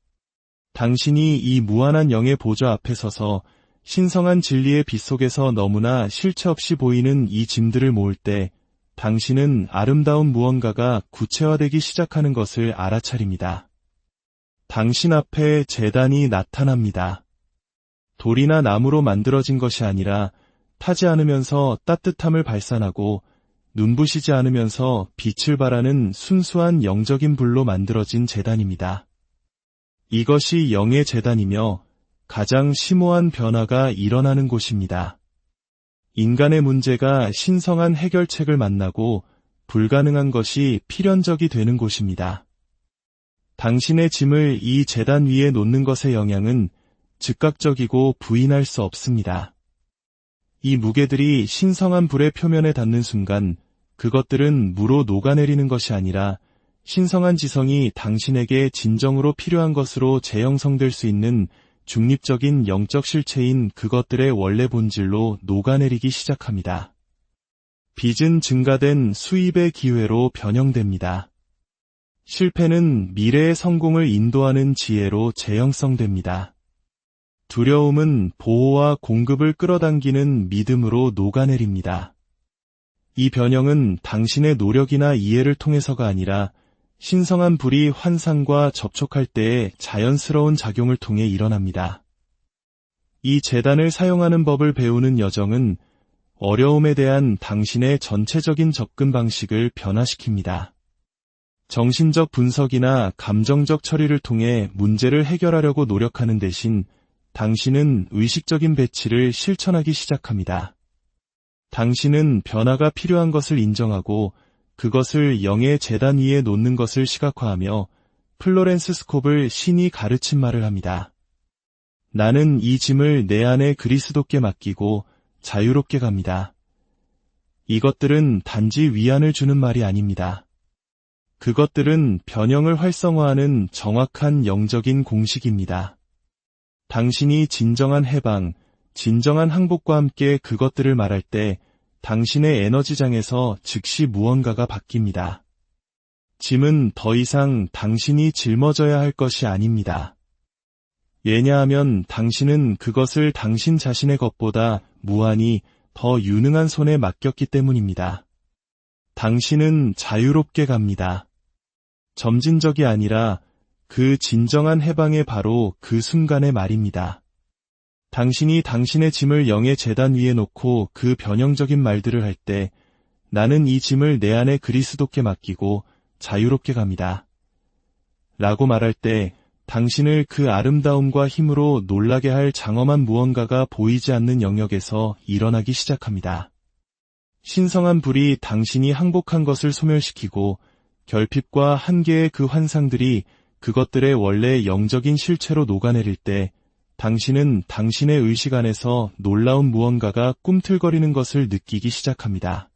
당신이 이 무한한 영의 보좌 앞에 서서 신성한 진리의 빛 속에서 너무나 실체 없이 보이는 이 짐들을 모을 때 당신은 아름다운 무언가가 구체화되기 시작하는 것을 알아차립니다. 당신 앞에 제단이 나타납니다. 돌이나 나무로 만들어진 것이 아니라 타지 않으면서 따뜻함을 발산하고 눈부시지 않으면서 빛을 발하는 순수한 영적인 불로 만들어진 제단입니다. 이것이 영의 제단이며 가장 심오한 변화가 일어나는 곳입니다. 인간의 문제가 신성한 해결책을 만나고 불가능한 것이 필연적이 되는 곳입니다. 당신의 짐을 이 제단 위에 놓는 것의 영향은 즉각적이고 부인할 수 없습니다. 이 무게들이 신성한 불의 표면에 닿는 순간 그것들은 무로 녹아내리는 것이 아니라 신성한 지성이 당신에게 진정으로 필요한 것으로 재형성될 수 있는 중립적인 영적 실체인 그것들의 원래 본질로 녹아내리기 시작합니다. 빚은 증가된 수입의 기회로 변형됩니다. 실패는 미래의 성공을 인도하는 지혜로 재형성됩니다. 두려움은 보호와 공급을 끌어당기는 믿음으로 녹아내립니다. 이 변형은 당신의 노력이나 이해를 통해서가 아니라 신성한 불이 환상과 접촉할 때의 자연스러운 작용을 통해 일어납니다. 이 제단을 사용하는 법을 배우는 여정은 어려움에 대한 당신의 전체적인 접근 방식을 변화시킵니다. 정신적 분석이나 감정적 처리를 통해 문제를 해결하려고 노력하는 대신 당신은 의식적인 배치를 실천하기 시작합니다. 당신은 변화가 필요한 것을 인정하고 그것을 영의 재단 위에 놓는 것을 시각화하며 플로렌스 스콥을 신이 가르친 말을 합니다. 나는 이 짐을 내 안에 그리스도께 맡기고 자유롭게 갑니다. 이것들은 단지 위안을 주는 말이 아닙니다. 그것들은 변형을 활성화하는 정확한 영적인 공식입니다. 당신이 진정한 해방, 진정한 항복과 함께 그것들을 말할 때 당신의 에너지장에서 즉시 무언가가 바뀝니다. 짐은 더 이상 당신이 짊어져야 할 것이 아닙니다. 왜냐하면 당신은 그것을 당신 자신의 것보다 무한히 더 유능한 손에 맡겼기 때문입니다. 당신은 자유롭게 갑니다. 점진적이 아니라 그 진정한 해방의 바로 그 순간의 말입니다. 당신이 당신의 짐을 영의 재단 위에 놓고 그 변형적인 말들을 할 때 나는 이 짐을 내 안에 그리스도께 맡기고 자유롭게 갑니다. 라고 말할 때 당신을 그 아름다움과 힘으로 놀라게 할 장엄한 무언가가 보이지 않는 영역에서 일어나기 시작합니다. 신성한 불이 당신이 항복한 것을 소멸시키고 결핍과 한계의 그 환상들이 그것들의 원래 영적인 실체로 녹아내릴 때 당신은 당신의 의식 안에서 놀라운 무언가가 꿈틀거리는 것을 느끼기 시작합니다.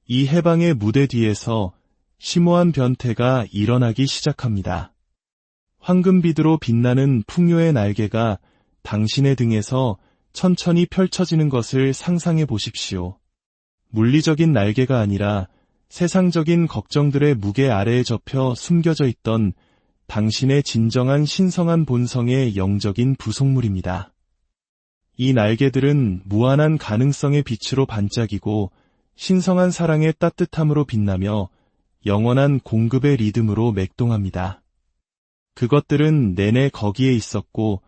이 해방의 무대 뒤에서 심오한 변태가 일어나기 시작합니다. 황금빛으로 빛나는 풍요의 날개가 당신의 등에서 천천히 펼쳐지는 것을 상상해 보십시오. 물리적인 날개가 아니라 세상적인 걱정들의 무게 아래에 접혀 숨겨져 있던 당신의 진정한 신성한 본성의 영적인 부속물입니다. 이 날개들은 무한한 가능성의 빛으로 반짝이고 신성한 사랑의 따뜻함으로 빛나며 영원한 공급의 리듬으로 맥동합니다. 그것들은 내내 거기에 있었고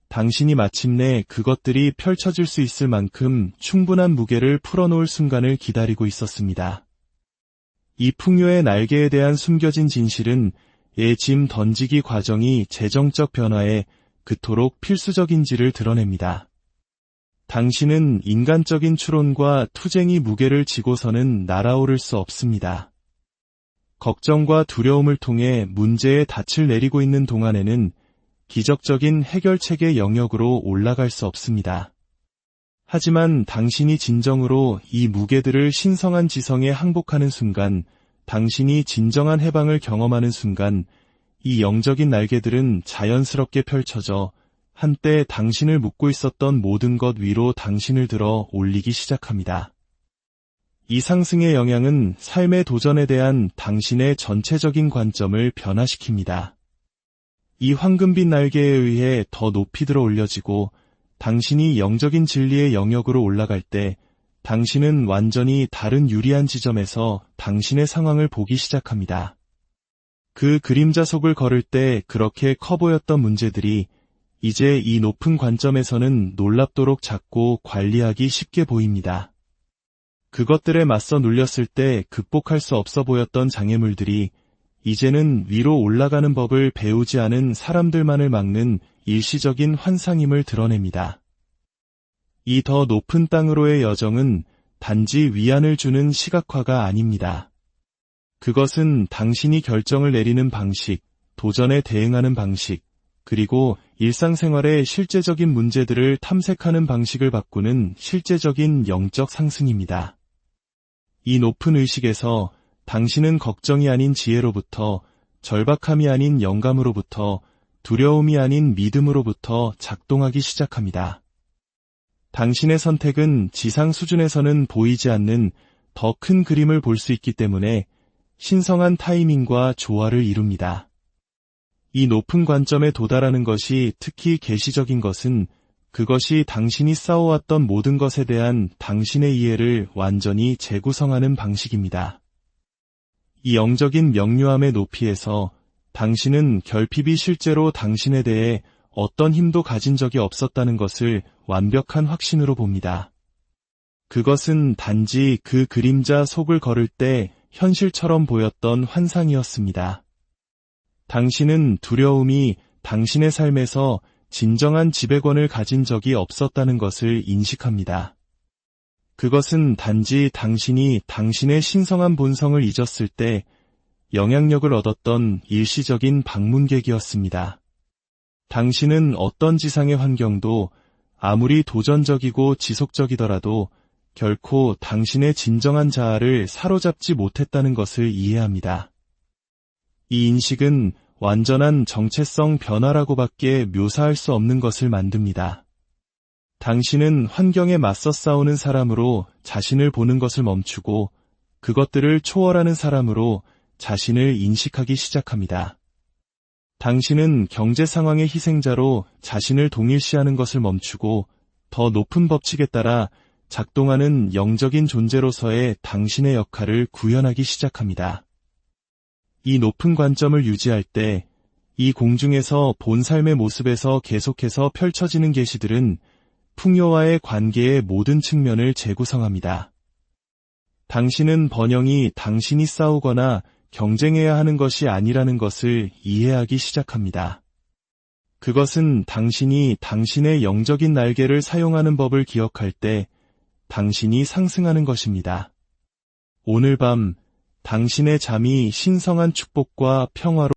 당신이 마침내 그것들이 펼쳐질 수 있을 만큼 충분한 무게를 풀어놓을 순간을 기다리고 있었습니다. 이 풍요의 날개에 대한 숨겨진 진실은 짐 던지기 과정이 재정적 변화에 그토록 필수적인지를 드러냅니다. 당신은 인간적인 추론과 투쟁이 무게를 지고서는 날아오를 수 없습니다. 걱정과 두려움을 통해 문제의 닻을 내리고 있는 동안에는 기적적인 해결책의 영역으로 올라갈 수 없습니다. 하지만 당신이 진정으로 이 무게들을 신성한 지성에 항복하는 순간, 당신이 진정한 해방을 경험하는 순간, 이 영적인 날개들은 자연스럽게 펼쳐져 한때 당신을 묶고 있었던 모든 것 위로 당신을 들어 올리기 시작합니다. 이 상승의 영향은 삶의 도전에 대한 당신의 전체적인 관점을 변화시킵니다. 이 황금빛 날개에 의해 더 높이 들어 올려지고 당신이 영적인 진리의 영역으로 올라갈 때 당신은 완전히 다른 유리한 지점에서 당신의 상황을 보기 시작합니다. 그 그림자 속을 걸을 때 그렇게 커 보였던 문제들이 이제 이 높은 관점에서는 놀랍도록 작고 관리하기 쉽게 보입니다. 그것들에 맞서 눌렸을 때 극복할 수 없어 보였던 장애물들이 이제는 위로 올라가는 법을 배우지 않은 사람들만을 막는 일시적인 환상임을 드러냅니다. 이 더 높은 땅으로의 여정은 단지 위안을 주는 시각화가 아닙니다. 그것은 당신이 결정을 내리는 방식, 도전에 대응하는 방식, 그리고 일상생활의 실제적인 문제들을 탐색하는 방식을 바꾸는 실제적인 영적 상승입니다. 이 높은 의식에서 당신은 걱정이 아닌 지혜로부터, 절박함이 아닌 영감으로부터, 두려움이 아닌 믿음으로부터 작동하기 시작합니다. 당신의 선택은 지상 수준에서는 보이지 않는 더 큰 그림을 볼 수 있기 때문에 신성한 타이밍과 조화를 이룹니다. 이 높은 관점에 도달하는 것이 특히 계시적인 것은 그것이 당신이 쌓아왔던 모든 것에 대한 당신의 이해를 완전히 재구성하는 방식입니다. 이 영적인 명료함의 높이에서 당신은 결핍이 실제로 당신에 대해 어떤 힘도 가진 적이 없었다는 것을 완벽한 확신으로 봅니다. 그것은 단지 그 그림자 속을 걸을 때 현실처럼 보였던 환상이었습니다. 당신은 두려움이 당신의 삶에서 진정한 지배권을 가진 적이 없었다는 것을 인식합니다. 그것은 단지 당신이 당신의 신성한 본성을 잊었을 때 영향력을 얻었던 일시적인 방문객이었습니다. 당신은 어떤 지상의 환경도 아무리 도전적이고 지속적이더라도 결코 당신의 진정한 자아를 사로잡지 못했다는 것을 이해합니다. 이 인식은 완전한 정체성 변화라고밖에 묘사할 수 없는 것을 만듭니다. 당신은 환경에 맞서 싸우는 사람으로 자신을 보는 것을 멈추고 그것들을 초월하는 사람으로 자신을 인식하기 시작합니다. 당신은 경제 상황의 희생자로 자신을 동일시하는 것을 멈추고 더 높은 법칙에 따라 작동하는 영적인 존재로서의 당신의 역할을 구현하기 시작합니다. 이 높은 관점을 유지할 때 이 공중에서 본 삶의 모습에서 계속해서 펼쳐지는 계시들은 풍요와의 관계의 모든 측면을 재구성합니다. 당신은 번영이 당신이 싸우거나 경쟁해야 하는 것이 아니라는 것을 이해하기 시작합니다. 그것은 당신이 당신의 영적인 날개를 사용하는 법을 기억할 때 당신이 상승하는 것입니다. 오늘 밤 당신의 잠이 신성한 축복과 평화로